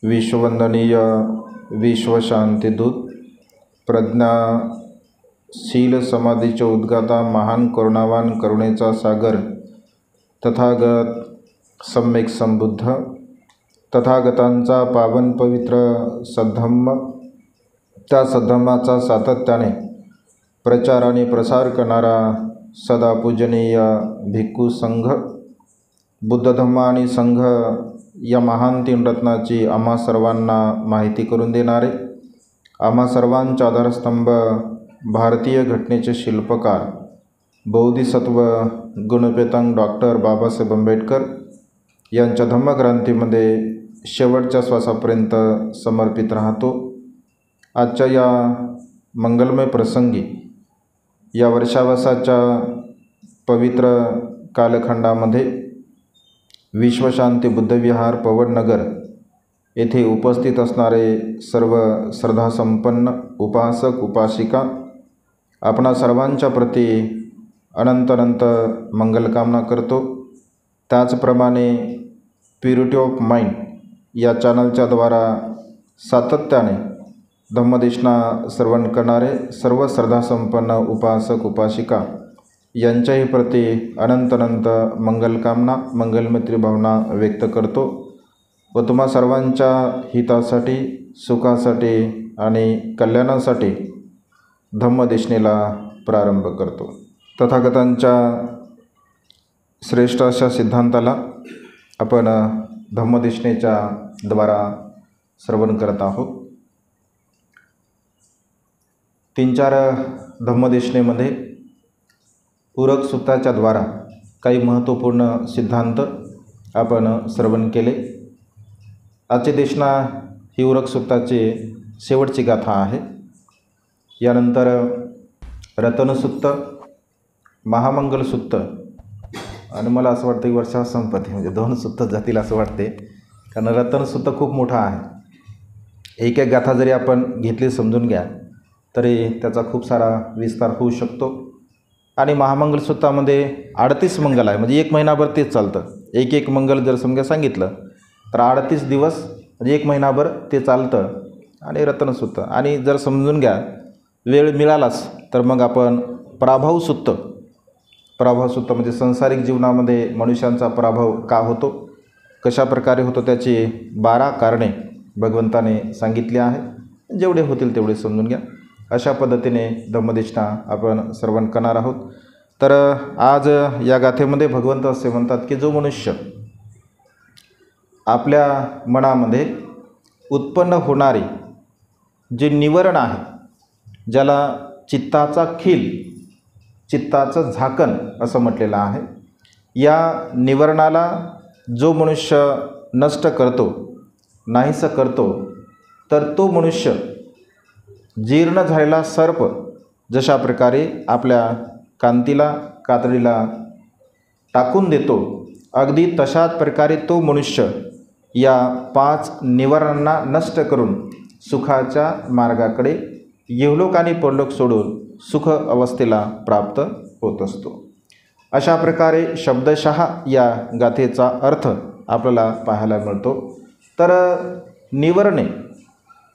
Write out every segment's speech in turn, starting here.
विश्ववंदनीय विश्वशांतिदूत प्रज्ञाशील समाधीचे उद्गाता महान करुणावान करुणेचा सागर तथागत सम्यक संबुद्ध तथागतांचा पावन पवित्र सद्धम्म, त्या सद्धम्माचा सातत्याने प्रचार आणि प्रसार करणारा सदा पूजनीय भिक्खू संघ, बुद्ध धम्म आणि संघ या महान तीन रत्नाची आम्हा सर्वांना माहिती करून देणारे, आम्हा सर्वांचा आधारस्तंभ, भारतीय घटनेचे शिल्पकार, बोधिसत्व गुणपेतांग डॉक्टर बाबासाहेब आंबेडकर यांच्या धम्मक्रांतीमध्ये शेवटच्या श्वासापर्यंत समर्पित राहतो. आजच्या या मंगलमय प्रसंगी, या वर्षावसाच्या पवित्र कालखंडामध्ये विश्वशांती बुद्धविहार पवननगर येथे उपस्थित असणारे सर्व श्रद्धासंपन्न उपासक उपासिका आपणा सर्वांच्या प्रती अनंत अनंत मंगलकामना करतो. त्याचप्रमाणे प्युरिटी ऑफ माइंड या चॅनलच्या द्वारा सातत्याने धम्मदेशना श्रवण करणारे सर्व श्रद्धासंपन्न उपासक उपासिका यांच्याही प्रती अनंत अनंत मंगलकामना मंगलमैत्री भावना व्यक्त करतो व तुम्हा सर्वांच्या हितासाठी, सुखासाठी आणि कल्याणासाठी धम्मदेशनेला प्रारंभ करतो. तथागतांच्या श्रेष्ठ अशा सिद्धांताला आपण धम्मदेशनेच्या द्वारा श्रवण करत आहोत. 3-4 धम्मदेशनेमध्ये उरक सूत्राच्या द्वारा काही महत्त्वपूर्ण सिद्धांत आपण श्रवण केले. आजची देशना ही उरक सूत्राची शेवटची गाथा आहे. यानंतर रतनसूक्त, महामंगलसूक्त आणि मला असं वाटतं की वर्षा संपत्ती म्हणजे 2 सूक्त जातील असं वाटते, कारण रतनसूक्त खूप मोठा आहे. एक एक गाथा जरी आपण घेतली समजून घ्या तरी त्याचा खूप सारा विस्तार होऊ शकतो. आणि महामंगलसूत्रामध्ये 38 मंगल आहे, म्हणजे 1 महिनाभर तेच चालतं. एक मंगल जर समजा सांगितलं तर 38 दिवस म्हणजे 1 महिनाभर ते चालतं. आणि रत्नसूत्र, आणि जर समजून घ्या वेळ मिळालाच तर मग आपण पराभवसूत्र म्हणजे सांसारिक जीवनामध्ये मनुष्यांचा पराभव का होतो, कशा प्रकारे होतो, त्याची 12 कारणे भगवंताने सांगितली आहे. जेवढे होतील तेवढे समजून घ्या. अशा पद्धतीने धम्मदेशना आपण श्रवण करणार आहोत. तर आज या गाथेमध्ये भगवंत असे म्हणतात की जो मनुष्य आपल्या मनामध्ये उत्पन्न होणारी जे निवरण आहे, ज्याला चित्ताचा खील, चित्ताचं झाकण असं म्हटलेलं आहे, या निवरणाला जो मनुष्य नष्ट करतो, नाहीसं करतो, तर तो मनुष्य जीर्ण झालेला सर्प जशा प्रकारे आपल्या कांतीला, कातडीला टाकून देतो, अगदी तशाच प्रकारे तो मनुष्य या 5 निवारणांना नष्ट करून सुखाच्या मार्गाकडे इहलोक आणि परलोक सोडून सुख अवस्थेला प्राप्त होत असतो. अशा प्रकारे शब्दशः या गाथेचा अर्थ आपल्याला पाहायला मिळतो. तर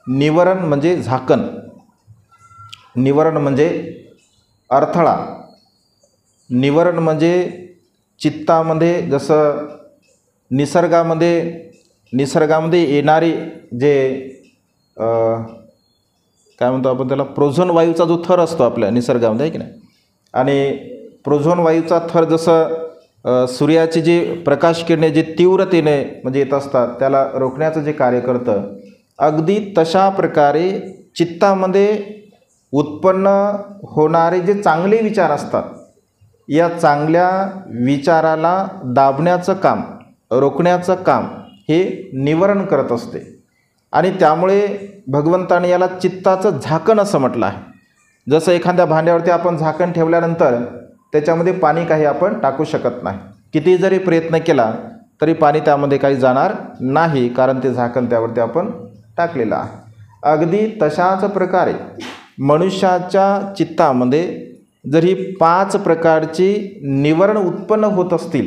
निवरण म्हणजे झाकण, निवरण म्हणजे अडथळा, निवरण म्हणजे चित्तामध्ये जसं निसर्गामध्ये येणारे जे काय म्हणतो आपण त्याला, प्रोझोन वायूचा जो थर असतो आपल्या निसर्गामध्ये, आहे की नाही, आणि प्रोझोन वायूचा थर जसं सूर्याची जी प्रकाश किरणे जे तीव्रतेने म्हणजे येत असतात त्याला रोखण्याचं जे कार्य करतं, अगदी तशा प्रकारे चित्तामध्ये उत्पन्न होणारे जे चांगले विचार असतात, या चांगल्या विचाराला दाबण्याचं काम, रोखण्याचं काम हे निवरण करत असते. आणि त्यामुळे भगवंताने याला चित्ताचं झाकण असं म्हटलं आहे. जसं एखाद्या भांड्यावरती आपण झाकण ठेवल्यानंतर त्याच्यामध्ये पाणी काही आपण टाकू शकत नाही, किती जरी प्रयत्न केला तरी पाणी त्यामध्ये काही जाणार नाही, कारण ते झाकण त्यावरती आपण टाकलेलं आहे. अगदी तशाच प्रकारे मनुष्याच्या चित्तामध्ये जर ही 5 प्रकारची निवरण उत्पन्न होत असतील,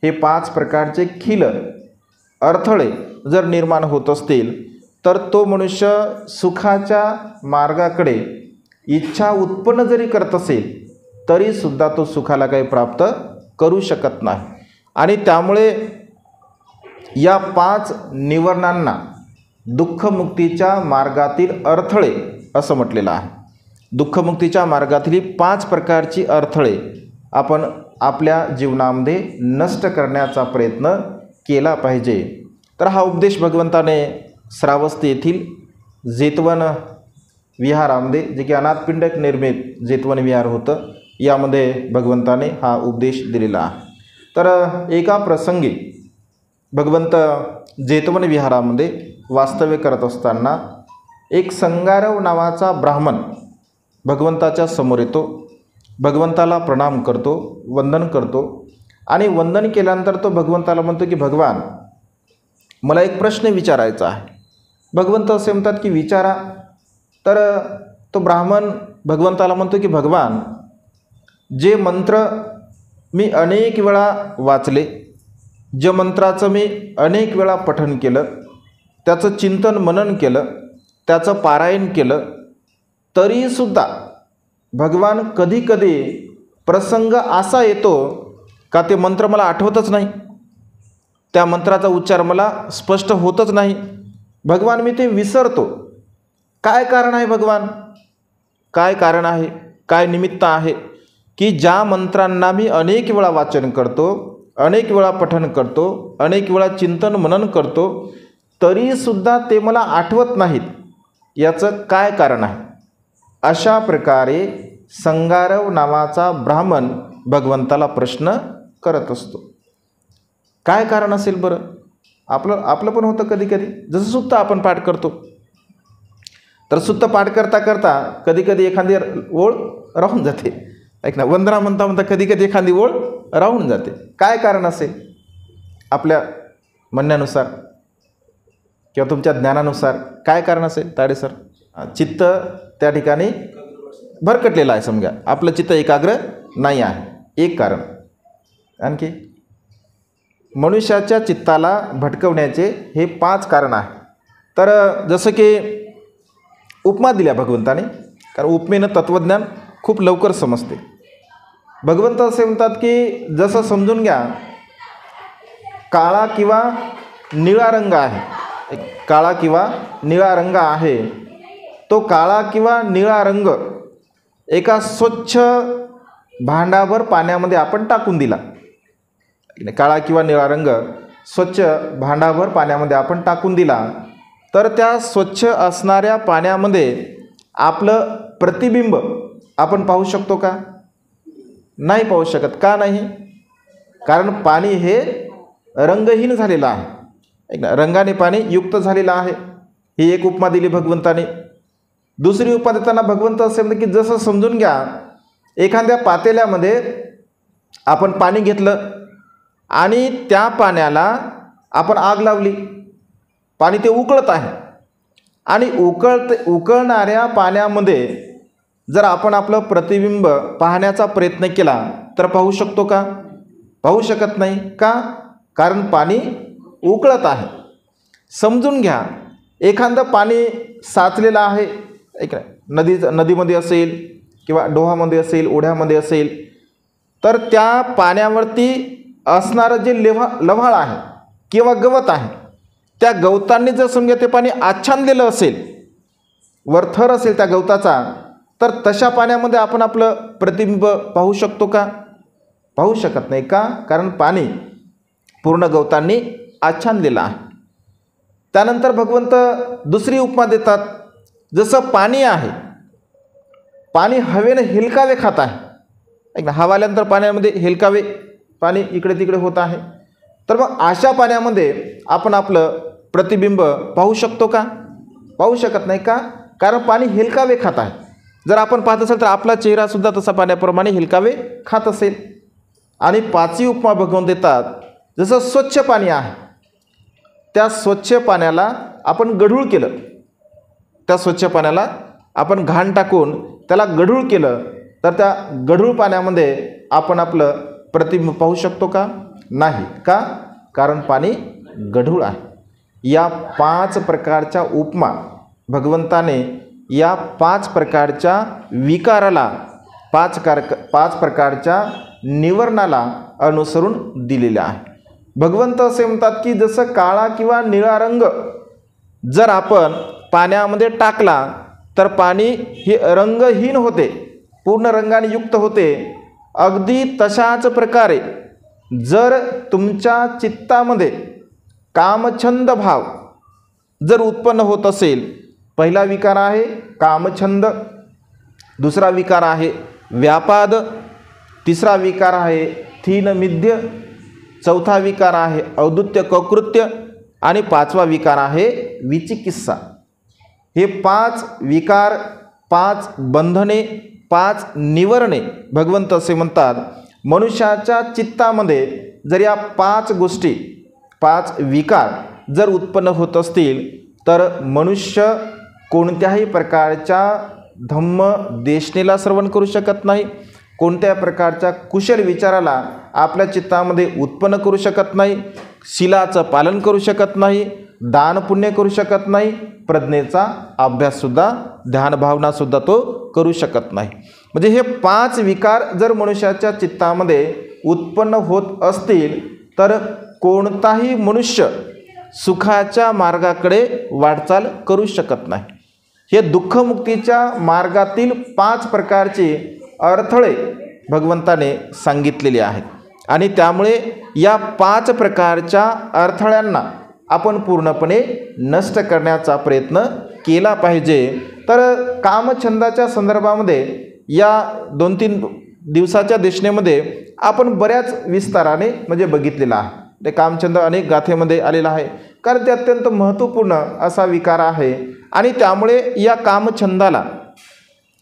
हे 5 प्रकारचे खील, अडथळे जर निर्माण होत असतील तर तो मनुष्य सुखाच्या मार्गाकडे इच्छा उत्पन्न जरी करत असेल तरीसुद्धा तो सुखाला काही प्राप्त करू शकत नाही. आणि त्यामुळे या 5 निवरणांना दुःखमुक्तीच्या मार्गातील अडथळे असं म्हटलेलं आहे. दुःखमुक्तीच्या मार्गातील 5 प्रकारची अडथळे आपण आपल्या जीवनामध्ये नष्ट करण्याचा प्रयत्न केला पाहिजे. तर हा उपदेश भगवंताने श्रावस्ती येथील जेतवन विहारामध्ये, जे की अनाथपिंडक निर्मित जेतवन विहार होतं, यामध्ये भगवंताने हा उपदेश दिलेला आहे. तर एका प्रसंगी भगवंत जेतवन विहारामध्ये वास्तव्य करत असताना एक संगारव नावाचा ब्राह्मण भगवंताच्या समोर येतो, भगवंताला प्रणाम करतो, वंदन करतो. आणि वंदन केल्यानंतर तो भगवंताला म्हणतो की भगवान, मला एक प्रश्न विचारायचा आहे. भगवंत असे म्हणतात की विचारा. तर तो ब्राह्मण भगवंताला म्हणतो की भगवान, जे मंत्र मी अनेक वेळा वाचले, जे मंत्राचं मी अनेक वेळा पठण केलं, त्याचं चिंतन मनन केलं, त्याचं पारायण केलं, तरीसुद्धा भगवान कधीकधी प्रसंग असा येतो का ते मंत्र मला आठवतच नाही, त्या मंत्राचा उच्चार मला स्पष्ट होतच नाही. भगवान, मी ते विसरतो. काय कारण आहे भगवान? काय कारण आहे, काय निमित्त आहे की ज्या मंत्रांना मी अनेक वेळा वाचन करतो, अनेक वेळा पठण करतो, अनेक वेळा चिंतन मनन करतो, तरीसुद्धा ते मला आठवत नाहीत? याचं काय कारण आहे? अशा प्रकारे संगारव नावाचा ब्राह्मण भगवंताला प्रश्न करत असतो. काय कारण असेल बरं? आपलं पण होतं कधी कधी. जसं सुत्त आपण पाठ करतो, तर सुत्त पाठ करता करता कधी कधी एखादी ओळ राहून जाते. ऐक ना, वंदना म्हणता म्हणता कधी कधी एखादी ओळ राहून जाते. काय कारण असेल? आपल्या म्हणण्यानुसार किंवा तुमच्या ज्ञानानुसार काय कारण असेल ताडे सर? चित्त त्या ठिकाणी भरकटलेलं आहे, समजा आपलं चित्त एकाग्र नाही आहे, एक कारण. आणखी मनुष्याच्या चित्ताला भटकवण्याचे हे 5 कारण आहे. तर जसं की उपमा दिल्या भगवंताने, कारण उपमेनं तत्त्वज्ञान खूप लवकर समजते. भगवंत असे म्हणतात की जसं समजून घ्या, काळा किंवा निळा रंग आहे, काळा किंवा निळा रंग आहे. तो काळा किंवा निळा रंग एका स्वच्छ भांडाभर पाण्यामध्ये आपण टाकून दिला. काळा किंवा निळा रंग स्वच्छ भांडाभर पाण्यामध्ये आपण टाकून दिला, तर त्या स्वच्छ असणाऱ्या पाण्यामध्ये आपलं प्रतिबिंब आपण पाहू शकतो का? नाही पाहू शकत. का नाही? कारण पाणी हे रंगहीन झालेलं आहे, रंगाने पाणी युक्त झालेलं आहे. ही एक उपमा दिली भगवंताने. दुसरी उपमा देताना भगवंत असे म्हणते की जसं समजून घ्या, एखाद्या पातेल्यामध्ये आपण पाणी घेतलं आणि त्या पाण्याला आपण आग लावली, पाणी ते उकळत आहे, आणि उकळणाऱ्या पाण्यामध्ये जर आपण आपलं प्रतिबिंब पाहण्याचा प्रयत्न केला तर पाहू शकतो का? पाहू शकत नाही. का? कारण पाणी उकळत आहे. समजून घ्या, एखादं पाणी साचलेलं आहे, एक नदीमध्ये असेल किंवा डोहामध्ये असेल, ओढ्यामध्ये असेल, तर त्या पाण्यावरती असणारं जे लव्हाळ आहे किंवा गवत आहे, त्या गवतांनी जर समजा ते पाणी आच्छादलेलं असेल, वर थर असेल त्या गवताचा, तर तशा पाण्यामध्ये आपण आपलं प्रतिबिंब पाहू शकतो का? पाहू शकत नाही. का? कारण पाणी पूर्ण गवतांनी आच्छादलेलं आहे. त्यानंतर भगवंत दुसरी उपमा देतात. जसं पाणी आहे, पाणी हवेने हेलकावे खात आहे, एक ना, हवा आल्यानंतर पाण्यामध्ये हेलकावे पाणी इकडे तिकडे होत आहे. तर मग अशा पाण्यामध्ये आपण आपलं प्रतिबिंब पाहू शकतो का? पाहू शकत नाही. का? कारण पाणी हेलकावे खात आहे. जर आपण पाहत असेल तर आपला चेहरासुद्धा तसा पाण्याप्रमाणे हेलकावे खात असेल. आणि 5वी उपमा भगवंत देतात, जसं स्वच्छ पाणी आहे, त्या स्वच्छ पाण्याला आपण गढूळ केलं, त्या स्वच्छ पाण्याला आपण घाण टाकून त्याला गढूळ केलं, तर त्या गढूळ पाण्यामध्ये आपण आपलं प्रतिबिंब पाहू शकतो का? नाही. का? कारण पाणी गढूळ आहे. या 5 प्रकारच्या उपमा भगवंताने या 5 प्रकारच्या विकाराला 5 प्रकारच्या निवर्णाला अनुसरून दिलेल्या आहे. भगवंत असे म्हणतात की जसं काळा किंवा निळा रंग जर आपण पाण्यामध्ये टाकला तर पाणी हे रंगहीन होते, पूर्ण रंगाने युक्त होते. अगदी तशाच प्रकारे जर तुमच्या चित्तामध्ये कामछंद भाव जर उत्पन्न होत असेल, पहिला विकार आहे कामछंद, दुसरा विकार आहे व्यापाद, तिसरा विकार आहे थीनमिद्य, चौथा विकार आहे औदुत्य ककृत्य आणि 5वा विकार आहे विचिकित्सा. हे 5 विकार, 5 बंधने, 5 निवरणे भगवंत असे म्हणतात मनुष्याच्या चित्तामध्ये जर या 5 गोष्टी 5 विकार जर उत्पन्न होत असतील तर मनुष्य कोणत्याही प्रकारच्या धम्म देशनेला श्रवण करू शकत नाही, कोणत्या प्रकारच्या कुशल विचाराला आपल्या चित्तामध्ये उत्पन्न करू शकत नाही, शिलाचं पालन करू शकत नाही, दान पुण्य करू शकत नाही, प्रज्ञेचा अभ्याससुद्धा ध्यानभावनासुद्धा तो करू शकत नाही. म्हणजे हे 5 विकार जर मनुष्याच्या चित्तामध्ये उत्पन्न होत असतील तर कोणताही मनुष्य सुखाच्या मार्गाकडे वाटचाल करू शकत नाही. हे दुःखमुक्तीच्या मार्गातील 5 प्रकारचे अडथळे भगवंताने सांगितलेले आहेत आणि त्यामुळे या 5 प्रकारच्या अडथळ्यांना आपण पूर्णपणे नष्ट करण्याचा प्रयत्न केला पाहिजे. तर कामछंदाच्या संदर्भामध्ये या 2-3 दिवसाच्या देशनेमध्ये आपण बऱ्याच विस्ताराने म्हणजे बघितलेला आहे. ते कामछंद अनेक गाथेमध्ये आलेला आहे, कारण ते अत्यंत महत्त्वपूर्ण असा विकार आहे आणि त्यामुळे या कामछंदाला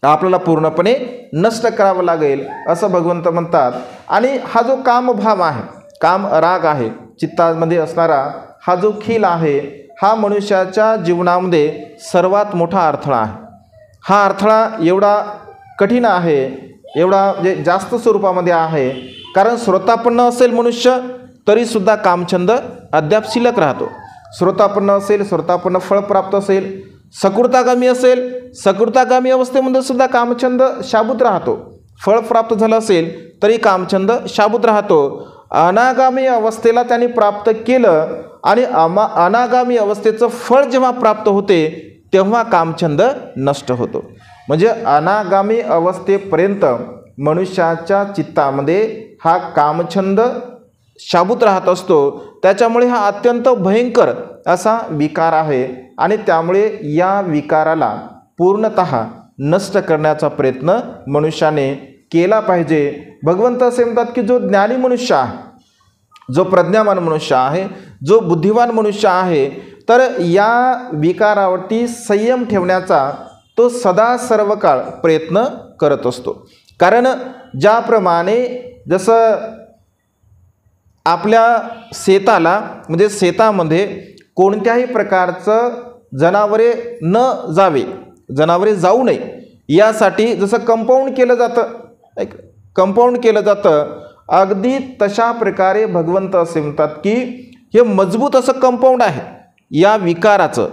आपल्याला पूर्णपणे नष्ट करावं लागेल असं भगवंत म्हणतात. आणि हा जो कामभाव आहे, काम राग आहे, चित्तामध्ये असणारा हा जो खील आहे, हा मनुष्याच्या जीवनामध्ये सर्वात मोठा अडथळा आहे. हा अडथळा एवढा कठीण आहे, एवढा म्हणजे जास्त स्वरूपामध्ये आहे, कारण श्रोतापन्न असेल मनुष्य तरीसुद्धा कामछंद अद्याप शिल्लक राहतो. श्रोतापन्न असेल, श्रोतापन्न फळ प्राप्त असेल, सकृतागामी असेल, सकृतागामी अवस्थेमध्ये सुद्धा कामछंद शाबूत राहतो. फळ प्राप्त झालं असेल तरी कामछंद शाबूत राहतो. अनागामी अवस्थेला त्यांनी प्राप्त केलं आणि अनागामी अवस्थेचं फळ जेव्हा प्राप्त होते तेव्हा कामछंद नष्ट होतो. म्हणजे अनागामी अवस्थेपर्यंत मनुष्याच्या चित्तामध्ये हा कामछंद शाबूत राहत असतो. त्याच्यामुळे हा अत्यंत भयंकर असा विकार आहे आणि त्यामुळे या विकाराला पूर्णतः नष्ट करण्याचा प्रयत्न मनुष्याने केला पाहिजे. भगवंत असे म्हणतात की जो ज्ञानी मनुष्य आहे, जो प्रज्ञावान मनुष्य आहे, जो बुद्धिवान मनुष्य आहे, तर या विकारावरती संयम ठेवण्याचा तो सदा सर्व काळ प्रयत्न करत असतो. कारण ज्याप्रमाणे जसं आपल्या शेताला म्हणजे शेतामध्ये कोणत्याही प्रकारचं जनावरे न जावे, जनावरे जाऊ नये यासाठी जसं कंपाऊंड केलं जातं, कंपाऊंड केलं जातं, अगदी तशा प्रकारे भगवंत असे म्हणतात की हे मजबूत असं कंपाऊंड आहे या विकाराचं.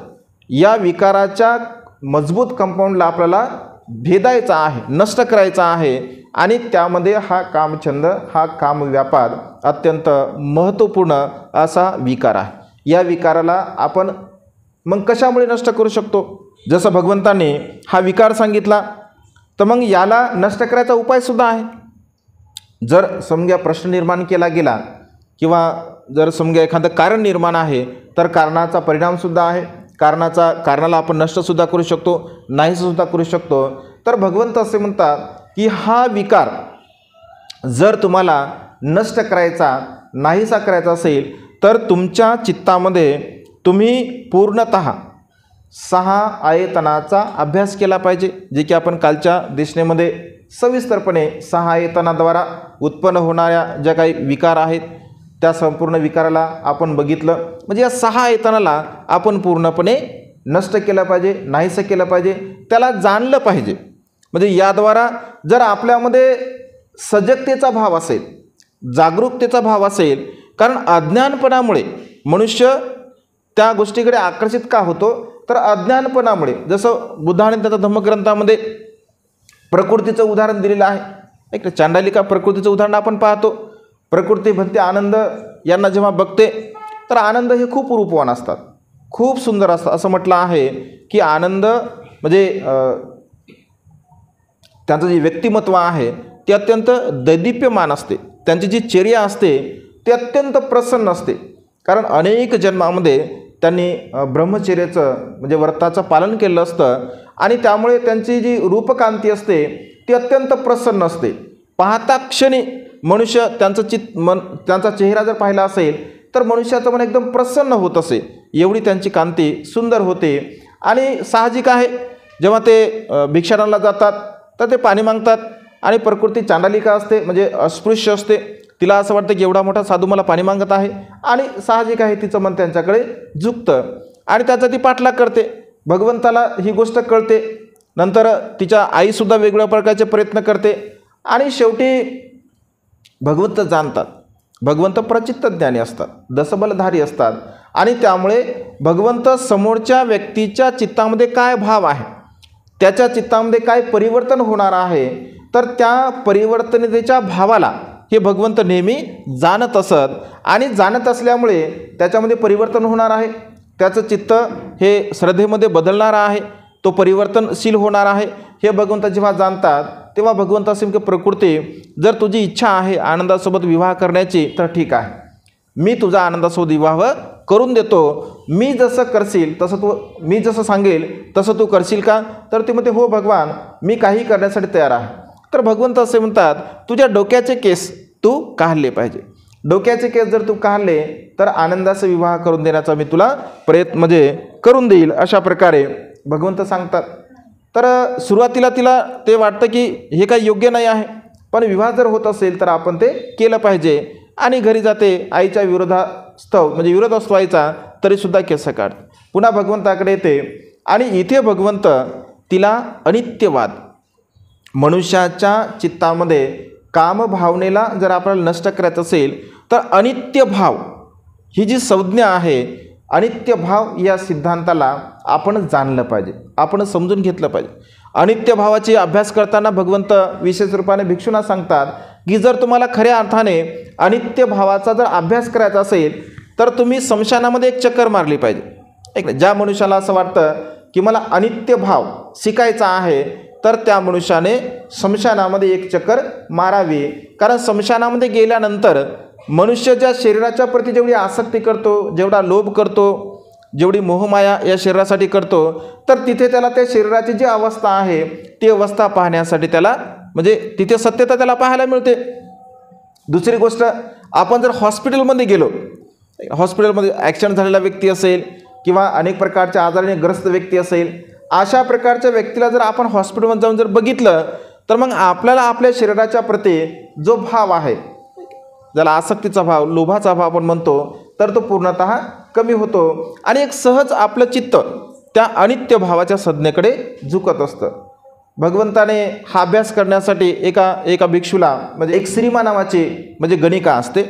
या विकाराच्या मजबूत कंपाऊंडला आपल्याला भेदायचा आहे, नष्ट करायचा आहे आणि त्यामध्ये हा कामछंद, हा कामव्यापाद अत्यंत महत्त्वपूर्ण असा विकार आहे. या विकाराला आपण मग कशामुळे नष्ट करू शकतो? जसं भगवंताने हा विकार सांगितला तर मग याला नष्ट करायचा उपायसुद्धा आहे. जर समजा प्रश्न निर्माण केला गेला किंवा जर समजा एखादं कारण निर्माण आहे तर कारणाचा परिणामसुद्धा आहे, कारणाला आपण नष्टसुद्धा करू शकतो, नाहीसुद्धा करू शकतो. तर भगवंत असे म्हणतात की हा विकार जर तुम्हाला नष्ट करायचा, नाहीसा करायचा असेल तर तुमच्या चित्तामध्ये तुम्ही पूर्णतः 6 आयतनाचा अभ्यास केला पाहिजे, जे की आपण कालच्या देशनेमध्ये सविस्तरपणे 6 आयतनाद्वारा उत्पन्न होणाऱ्या ज्या काही विकार आहेत त्या संपूर्ण विकाराला आपण बघितलं. म्हणजे या 6 आयतनाला आपण पूर्णपणे नष्ट केलं पाहिजे, नाहीसं केलं पाहिजे, त्याला जाणलं पाहिजे. म्हणजे याद्वारा जर आपल्यामध्ये सजगतेचा भाव असेल, जागरूकतेचा भाव असेल, कारण अज्ञानपणामुळे मनुष्य त्या गोष्टीकडे आकर्षित का होतो, तर अज्ञानपणामुळे. जसं बुद्धाने त्याच्या धम्मग्रंथामध्ये प्रकृतीचं उदाहरण दिलेलं आहे. एक चांडालिका प्रकृतीचं उदाहरण आपण पाहतो. प्रकृती भक्ती आनंद यांना जेव्हा बघते तर आनंद हे खूप रूपवान असतात, खूप सुंदर असतात. असं म्हटलं आहे की आनंद म्हणजे त्यांचं जे व्यक्तिमत्व आहे ते अत्यंत दैदिप्यमान असते. त्यांची जी चर्या असते ते अत्यंत प्रसन्न असते. कारण अनेक जन्मामध्ये त्यांनी ब्रह्मचर्याचं म्हणजे व्रताचं पालन केलं असतं आणि त्यामुळे त्यांची जी रूपकांती असते ती अत्यंत प्रसन्न असते. पाहता क्षणी मनुष्य त्यांचा चेहरा जर पाहिला असेल तर मनुष्याचं मन एकदम प्रसन्न होत असे, एवढी त्यांची कांती सुंदर होते. आणि साहजिक आहे, जेव्हा ते भिक्षाटनाला जातात तर ते पाणी मागतात आणि प्रकृती चांडालिका असते म्हणजे अस्पृश्य असते. तिला असं वाटतं की एवढा मोठा साधू मला पाणी मागत आहे आणि साहजिक आहे तिचं मन त्यांच्याकडे झुकतं आणि त्याचा ती पाठलाग करते. भगवंताला ही गोष्ट कळते. नंतर तिच्या आईसुद्धा वेगवेगळ्या प्रकारचे प्रयत्न करते आणि शेवटी भगवंत जाणतात. भगवंत प्रचित्त ज्ञानी असतात, दसबलधारी असतात आणि त्यामुळे भगवंत समोरच्या व्यक्तीच्या चित्तामध्ये काय भाव आहे, त्याच्या चित्तामध्ये काय परिवर्तन होणार आहे, तर त्या परिवर्तनतेच्या भावाला हे भगवंत नेहमी जाणत असत आणि जाणत असल्यामुळे त्याच्यामध्ये परिवर्तन होणार आहे. त्याचं चित्त हे श्रद्धेमध्ये बदलणार आहे, तो परिवर्तनशील होणार आहे. हे भगवंत जेव्हा जाणतात तेव्हा भगवंत असे की प्रकृती, जर तुझी इच्छा आहे आनंदासोबत विवाह करण्याची तर ठीक आहे, मी तुझा आनंदासोबत विवाह करून देतो. मी जसं करशील तसं मी जसं सांगेल तसं तू करशील का? तर ते म्हणते हो भगवान, मी काही करण्यासाठी तयार आहे. तर भगवंत असे म्हणतात तुझ्या डोक्याचे केस तू काढले पाहिजे. डोक्याचे केस जर तू काढले तर आनंदाचा विवाह करून देण्याचा मी तुला प्रयत्न म्हणजे करून देईल, अशा प्रकारे भगवंत सांगतात. तर सुरुवातीला तिला ते वाटतं की हे काही योग्य नाही आहे, पण विवाह जर होत असेल तर आपण ते केलं पाहिजे आणि घरी जाते. आईच्या विरोधास्तव म्हणजे विरोध असतो आईचा तरीसुद्धा केस काढते. पुन्हा भगवंताकडे येते आणि इथे भगवंत तिला अनित्यवाद, मनुष्याच्या चित्तामध्ये कामभावनेला जर आपल्याला नष्ट करायचं असेल तर अनित्य भाव ही जी संज्ञा आहे, अनित्य भाव या सिद्धांताला आपण जाणलं पाहिजे, आपण समजून घेतलं पाहिजे. अनित्य भावाची अभ्यास करताना भगवंत विशेष रूपाने भिक्षूंना सांगतात की जर तुम्हाला खऱ्या अर्थाने अनित्य भावाचा जर अभ्यास करायचा असेल तर तुम्ही स्मशानामध्ये एक चक्कर मारली पाहिजे. एक ज्या मनुष्याला असं वाटतं की मला अनित्य भाव शिकायचा आहे तर त्या मनुष्याने स्मशानामध्ये एक चक्कर मारावी. कारण स्मशानामध्ये गेल्यानंतर मनुष्य ज्या शरीराच्या प्रती जेवढी आसक्ती करतो, जेवढा लोभ करतो, जेवढी मोहमाया या शरीरासाठी करतो, तर तिथे त्याला त्या शरीराची जी अवस्था आहे ती अवस्था पाहण्यासाठी त्याला म्हणजे तिथे सत्यता त्याला पाहायला मिळते. दुसरी गोष्ट, आपण जर हॉस्पिटलमध्ये गेलो, हॉस्पिटलमध्ये ॲक्सिडेंट झालेला व्यक्ती असेल किंवा अनेक प्रकारच्या आजाराने ग्रस्त व्यक्ती असेल, अशा प्रकारच्या व्यक्तीला जर आपण हॉस्पिटलमध्ये जाऊन जर बघितलं तर मग आपल्याला आपल्या शरीराच्या प्रती जो भाव आहे, ज्याला आसक्तीचा भाव, लोभाचा भाव आपण म्हणतो, तर तो पूर्णतः कमी होतो आणि एक सहज आपलं चित्त त्या अनित्य भावाच्या संज्ञेकडे झुकत असतं. भगवंताने हा अभ्यास करण्यासाठी एका भिक्षूला म्हणजे एक श्रीमा नावाची म्हणजे गणिका असते,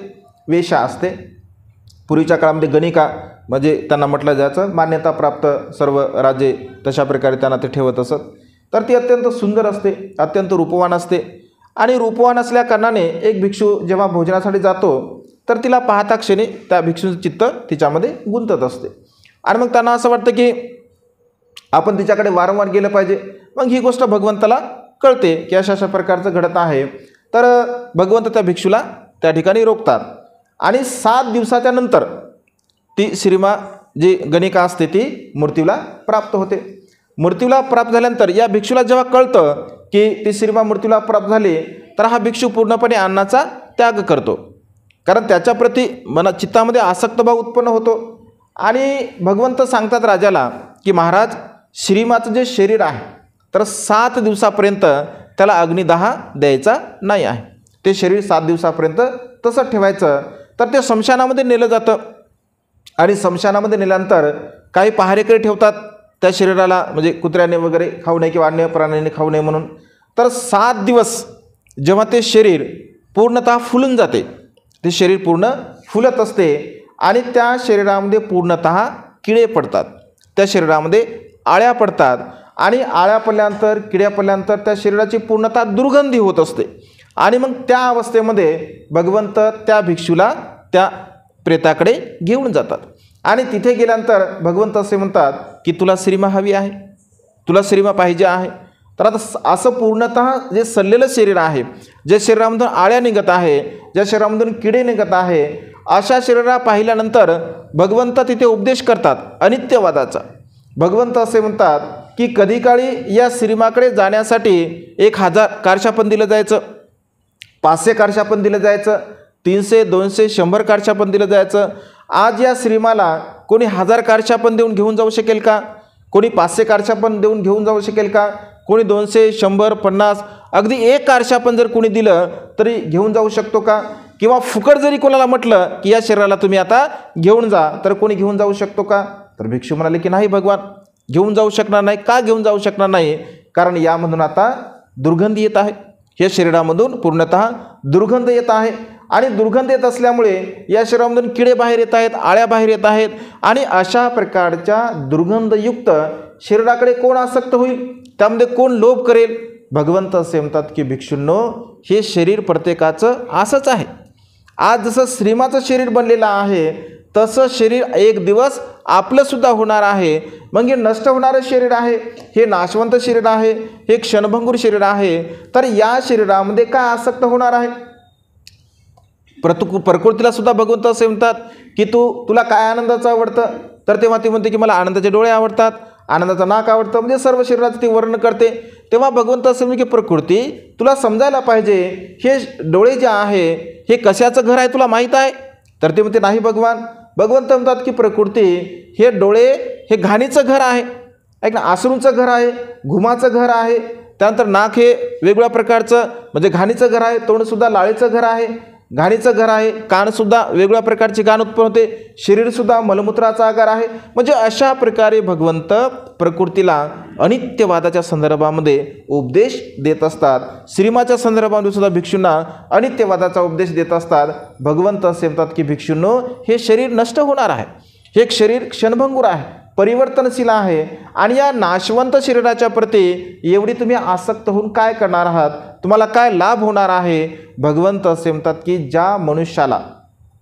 वेश्या असते. पूर्वीच्या काळामध्ये गणिका म्हणजे त्यांना म्हटलं जायचं, मान्यताप्राप्त सर्व राजे तशा प्रकारे त्यांना ते ठेवत असत. तर ती अत्यंत सुंदर असते, अत्यंत रूपवान असते आणि रूपवान असल्या कारणाने एक भिक्षू जेव्हा भोजनासाठी जातो तर तिला पाहता क्षणी त्या भिक्षूचं चित्त तिच्यामध्ये गुंतत असते आणि मग त्यांना असं वाटतं की आपण तिच्याकडे वारंवार गेलं पाहिजे. मग ही गोष्ट भगवंताला कळते की अशा अशा प्रकारचं घडत आहे. तर भगवंत त्या भिक्षूला त्या ठिकाणी रोखतात आणि 7 दिवसाच्या नंतर ती श्रीमा जी गणिका असते ती मृत्यूला प्राप्त होते. मृत्यूला प्राप्त झाल्यानंतर या भिक्षूला जेव्हा कळतं की ती श्रीमा मृत्यूला प्राप्त झाली तर हा भिक्षू पूर्णपणे अन्नाचा त्याग करतो. कारण त्याच्याप्रती चित्तामध्ये आसक्त भाव उत्पन्न होतो आणि भगवंत सांगतात राजाला की महाराज, श्रीमाचं जे शरीर आहे तर 7 दिवसापर्यंत त्याला अग्निदाह द्यायचा नाही आहे. ते शरीर 7 दिवसापर्यंत तसंच ठेवायचं. तर ते स्मशानामध्ये नेलं जातं आणि स्मशानामध्ये नेल्यानंतर काही पहारेकरी ठेवतात त्या शरीराला, म्हणजे कुत्र्याने वगैरे खाऊ नये किंवा अन्य प्राण्यांनी खाऊ नये म्हणून. तर 7 दिवस जेव्हा ते शरीर पूर्णतः फुलून जाते, ते शरीर पूर्ण फुलत असते आणि त्या शरीरामध्ये पूर्णतः किडे पडतात, त्या शरीरामध्ये आळ्या पडतात आणि आळ्या पडल्यानंतर किड्या पडल्यानंतर त्या शरीराची पूर्णतः दुर्गंधी होत असते आणि मग त्या अवस्थेमध्ये भगवंत त्या भिक्षूला त्या प्रेताकडे घेऊन जातात आणि तिथे गेल्यानंतर भगवंत असे म्हणतात की तुला श्रीमा हवी आहे, तुला श्रीमा पाहिजे आहे. तर आता असं पूर्णतः जे सडलेलं शरीर आहे, जे शरीरामधून आळ्या निघत आहे, ज्या शरीरामधून किडे निघत आहे, अशा शरीरा पाहिल्यानंतर भगवंत तिथे उपदेश करतात अनित्यवादाचा. भगवंत असे म्हणतात की कधी काळी या श्रीमाकडे जाण्यासाठी 1000 कारशापन दिलं जायचं, 500 कारशापन दिलं जायचं, 300, 200, 100 कारशापन दिलं जायचं. आज या श्रीमाला कोणी 1000 कारशापन देऊन घेऊन जाऊ शकेल का? कोणी 500 कारशापन देऊन घेऊन जाऊ शकेल का? कोणी 200, 100, 50, अगदी 1 कारशापन जर कोणी दिलं तरी घेऊन जाऊ शकतो का? किंवा फुकट जरी कोणाला म्हटलं की या शरीराला तुम्ही आता घेऊन जा, तर कोणी घेऊन जाऊ शकतो का? तर भिक्षू म्हणाले की नाही भगवान, घेऊन जाऊ शकणार नाही. का घेऊन जाऊ शकणार नाही? कारण यामधून आता दुर्गंधी येत आहे, या शरीरामधून पूर्णतः दुर्गंध येत आहे आणि दुर्गंध येत असल्यामुळे या शरीरामधून किडे बाहेर येत आहेत, आळ्या बाहेर येत आहेत आणि अशा प्रकारच्या दुर्गंधयुक्त शरीराकडे कोण आसक्त होईल? त्यामध्ये कोण लोभ करेल? भगवंत असे म्हणतात की भिक्षूंनो, हे शरीर प्रत्येकाचं असंच आहे. आज जसं श्रीमाचं शरीर बनलेलं आहे तसं शरीर एक दिवस आपलंसुद्धा होणार आहे. मग हे नष्ट होणारं शरीर आहे, हे नाशवंत शरीर आहे, हे क्षणभंगूर शरीर आहे. तर या शरीरामध्ये काय आसक्त होणार आहे? प्रकृतीला सुद्धा भगवंत असे म्हणतात की तुला काय आनंदाचं आवडतं? तर तेव्हा ती म्हणते की मला आनंदाचे डोळे आवडतात, आनंदाचं नाक आवडतं, म्हणजे सर्व शरीराचं ती वर्णन करते. तेव्हा भगवंत असे म्हणजे की प्रकृती तुला समजायला पाहिजे, हे डोळे जे आहे हे कशाचं घर आहे तुला माहीत आहे? तर ते म्हणते नाही भगवान. भगवंत म्हणतात की प्रकृती हे डोळे हे घाणीचं घर आहे, ऐक ना, आसरूंचं घर आहे, घुमाचं घर आहे. त्यानंतर नाक हे वेगवेगळ्या प्रकारचं म्हणजे घाणीचं घर आहे, तोंडसुद्धा लाळेचं घर आहे, घाणीचं घर आहे, कानसुद्धा वेगवेगळ्या प्रकारची घाण उत्पन्न होते, शरीरसुद्धा मलमूत्राचा आकार आहे. म्हणजे अशा प्रकारे भगवंत प्रकृतीला अनित्यवादाच्या संदर्भामध्ये उपदेश देत असतात. श्रीमाच्या संदर्भामध्ये सुद्धा भिक्षूंना अनित्यवादाचा उपदेश देत असतात. भगवंत असे म्हणतात की भिक्षूंनो, हे शरीर नष्ट होणार आहे, हे शरीर क्षणभंगूर आहे, परिवर्तनशील आहे आणि या नाशवंत शरीराच्या प्रती एवढी तुम्ही आसक्त होऊन काय करणार आहात? तुम्हाला काय लाभ होणार आहे? भगवंत असे म्हणतात की ज्या मनुष्याला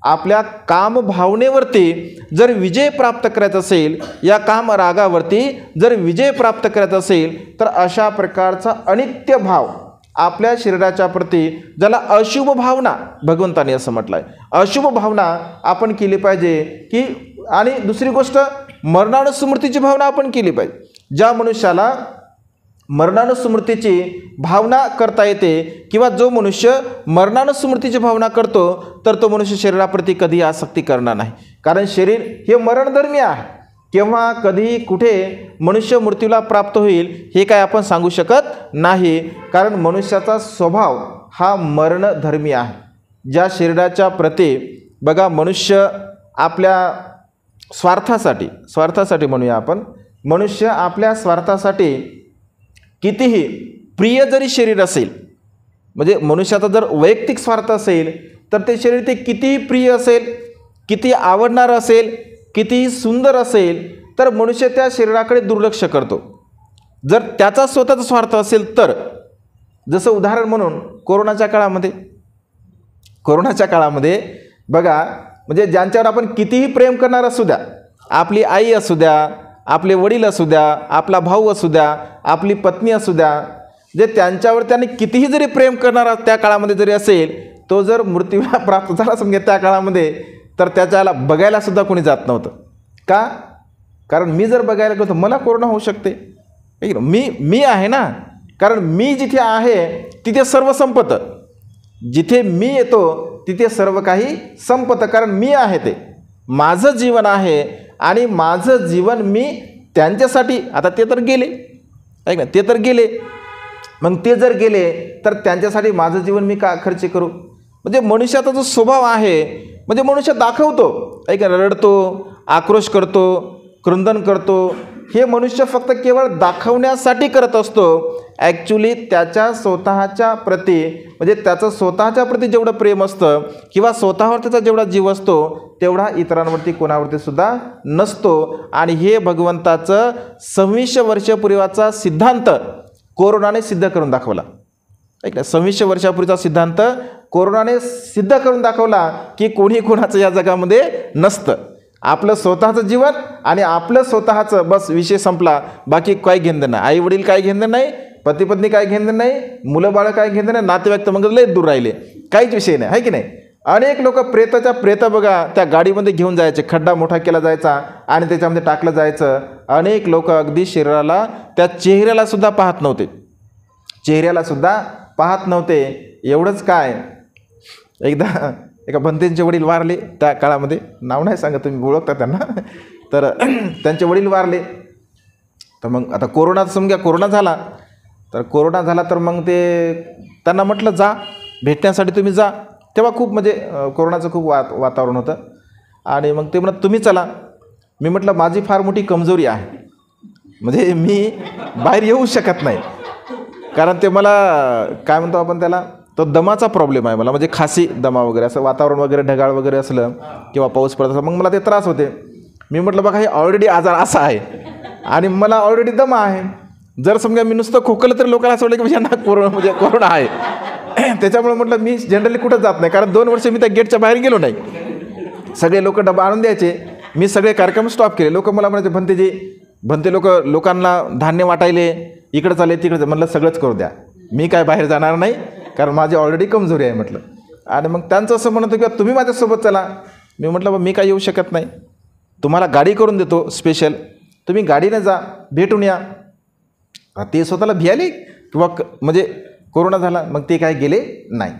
आपल्या कामभावनेवरती जर विजय प्राप्त करायचा असेल, या कामरागावरती जर विजय प्राप्त करायचा असेल, तर अशा प्रकारचा अनित्य भाव आपल्या शरीराच्या प्रती, ज्याला अशुभ भावना भगवंताने असं म्हटलं आहे, अशुभ भावना आपण केली पाहिजे की. आणि दुसरी गोष्ट, मरणानुस्मृतीची भावना आपण केली पाहिजे. ज्या मनुष्याला मरणानुस्मृतीची भावना करता येते किंवा जो मनुष्य मरणानुस्मृतीची भावना करतो, तर तो मनुष्य शरीराप्रती कधी आसक्ती करणार नाही. कारण शरीर हे मरणधर्मी आहे. केव्हा कधी कुठे मनुष्य मृत्यूला प्राप्त होईल हे काय आपण सांगू शकत नाही. कारण मनुष्याचा स्वभाव हा मरणधर्मी आहे. ज्या शरीराच्या प्रती बघा, मनुष्य आपल्या स्वार्थासाठी म्हणूया आपण, मनुष्य आपल्या स्वार्थासाठी कितीही प्रिय जरी शरीर असेल, म्हणजे मनुष्याचा जर वैयक्तिक स्वार्थ असेल तर ते शरीर ते कितीही प्रिय असेल, किती आवडणारं असेल, कितीही सुंदर असेल, तर मनुष्य त्या शरीराकडे दुर्लक्ष करतो. जर त्याचा स्वतःचा स्वार्थ असेल तर, जसं उदाहरण म्हणून कोरोनाच्या काळामध्ये बघा, म्हणजे ज्यांच्यावर आपण कितीही प्रेम करणार असू द्या, आपली आई असू द्या, आपले वडील असू द्या, आपला भाऊ असू द्या, आपली पत्नी असू द्या, जे त्यांच्यावर त्याने कितीही जरी प्रेम करणारा त्या काळामध्ये जरी असेल, तो जर मृत्यूला प्राप्त झाला समजा त्या काळामध्ये, तर त्याच्याला बघायलासुद्धा कोणी जात नव्हतं. का? कारण मी जर बघायला गेलो तर मला कोरोना होऊ शकते, मी आहे ना. कारण मी जिथे आहे तिथे सर्व संपतं, जिथे मी येतो तिथे सर्व काही संपतं. कारण मी आहे, ते माझं जीवन आहे आणि माझं जीवन मी त्यांच्यासाठी, आता ते तर गेले, ऐक ना, ते तर गेले, मग ते जर गेले तर त्यांच्यासाठी माझं जीवन मी का खर्च करू? म्हणजे मनुष्याचा जो स्वभाव आहे, म्हणजे मनुष्य दाखवतो, ऐक ना, रडतो, आक्रोश करतो, क्रंदन करतो, हे मनुष्य फक्त केवळ दाखवण्यासाठी करत असतो. ॲक्च्युली त्याच्या स्वतःच्या प्रती म्हणजे त्याचं स्वतःच्या प्रती जेवढं प्रेम असतं किंवा स्वतःवर त्याचा जेवढा जीव असतो तेवढा इतरांवरती कोणावरती सुद्धा नसतो. आणि हे भगवंताचं 2600 वर्षापूर्वीचा सिद्धांत कोरोनाने सिद्ध करून दाखवला. ऐक ना, 2600 वर्षापूर्वीचा सिद्धांत कोरोनाने सिद्ध करून दाखवला की कोणी कोणाचं या जगामध्ये नसतं. आपलं स्वतःचं जीवन आणि आपलं स्वतःचं बस, विषय संपला. बाकी काय घेणं नाही. आई वडील काय घेणं नाही, पती पत्नी काय घेणं नाही, मुलं बाळं काय घेणं नाही, नातेवाईक तर मग लय दूर राहिले, काहीच विषय नाही, आहे की नाही. अनेक लोक प्रेत बघा त्या गाडीमध्ये घेऊन जायचे, खड्डा मोठा केला जायचा आणि त्याच्यामध्ये टाकलं जायचं. अनेक लोक अगदी शरीराला त्या चेहऱ्याला सुद्धा पाहत नव्हते, चेहऱ्याला सुद्धा पाहत नव्हते. एवढंच काय, एकदा एका भंतेंचे वडील वारले त्या काळामध्ये, नाव नाही सांगत, तुम्ही ओळखता त्यांना. तर त्यांचे वडील वारले. तर मग आता कोरोना झाला. तर मग ते त्यांना म्हटलं जा भेटण्यासाठी तुम्ही जा. तेव्हा खूप म्हणजे कोरोनाचं खूप वातावरण होतं. आणि मग ते म्हणत तुम्ही चला. मी म्हटलं माझी फार मोठी कमजोरी आहे, म्हणजे मी बाहेर येऊ शकत नाही. कारण ते मला काय म्हणतो आपण त्याला, तो दमाचा प्रॉब्लेम आहे मला, म्हणजे खासी दमा वगैरे, असं वातावरण वगैरे ढगाळ वगैरे असलं किंवा पाऊस पडत असं मग मला ते त्रास होते. मी म्हटलं बघा हे ऑलरेडी आजार असा आहे आणि मला ऑलरेडी दमा आहे. जर समजा मी नुसतं खोकलं तर लोकांना असं वाटलं की यांना कोरोना आहे. त्याच्यामुळे म्हटलं मी जनरली कुठं जात नाही, कारण 2 वर्ष मी त्या गेटच्या बाहेर गेलो नाही. सगळे लोक डबा आणून द्यायचे, मी सगळे कार्यक्रम स्टॉप केले. लोक मला म्हणायचे भंते लोकांना धान्य वाटायले, इकडं चालले तिकडं. म्हटलं सगळंच करू द्या, मी काय बाहेर जाणार नाही, कारण माझी ऑलरेडी कमजोरी आहे म्हटलं. आणि मग त्यांचं असं म्हणत होतं की तुम्ही माझ्यासोबत चला. मी म्हटलं मी काय येऊ शकत नाही, तुम्हाला गाडी करून देतो स्पेशल, तुम्ही गाडीने जा, भेटून या. ते स्वतःला भियाले किंवा म्हणजे कोरोना झाला, मग ते काय गेले नाही.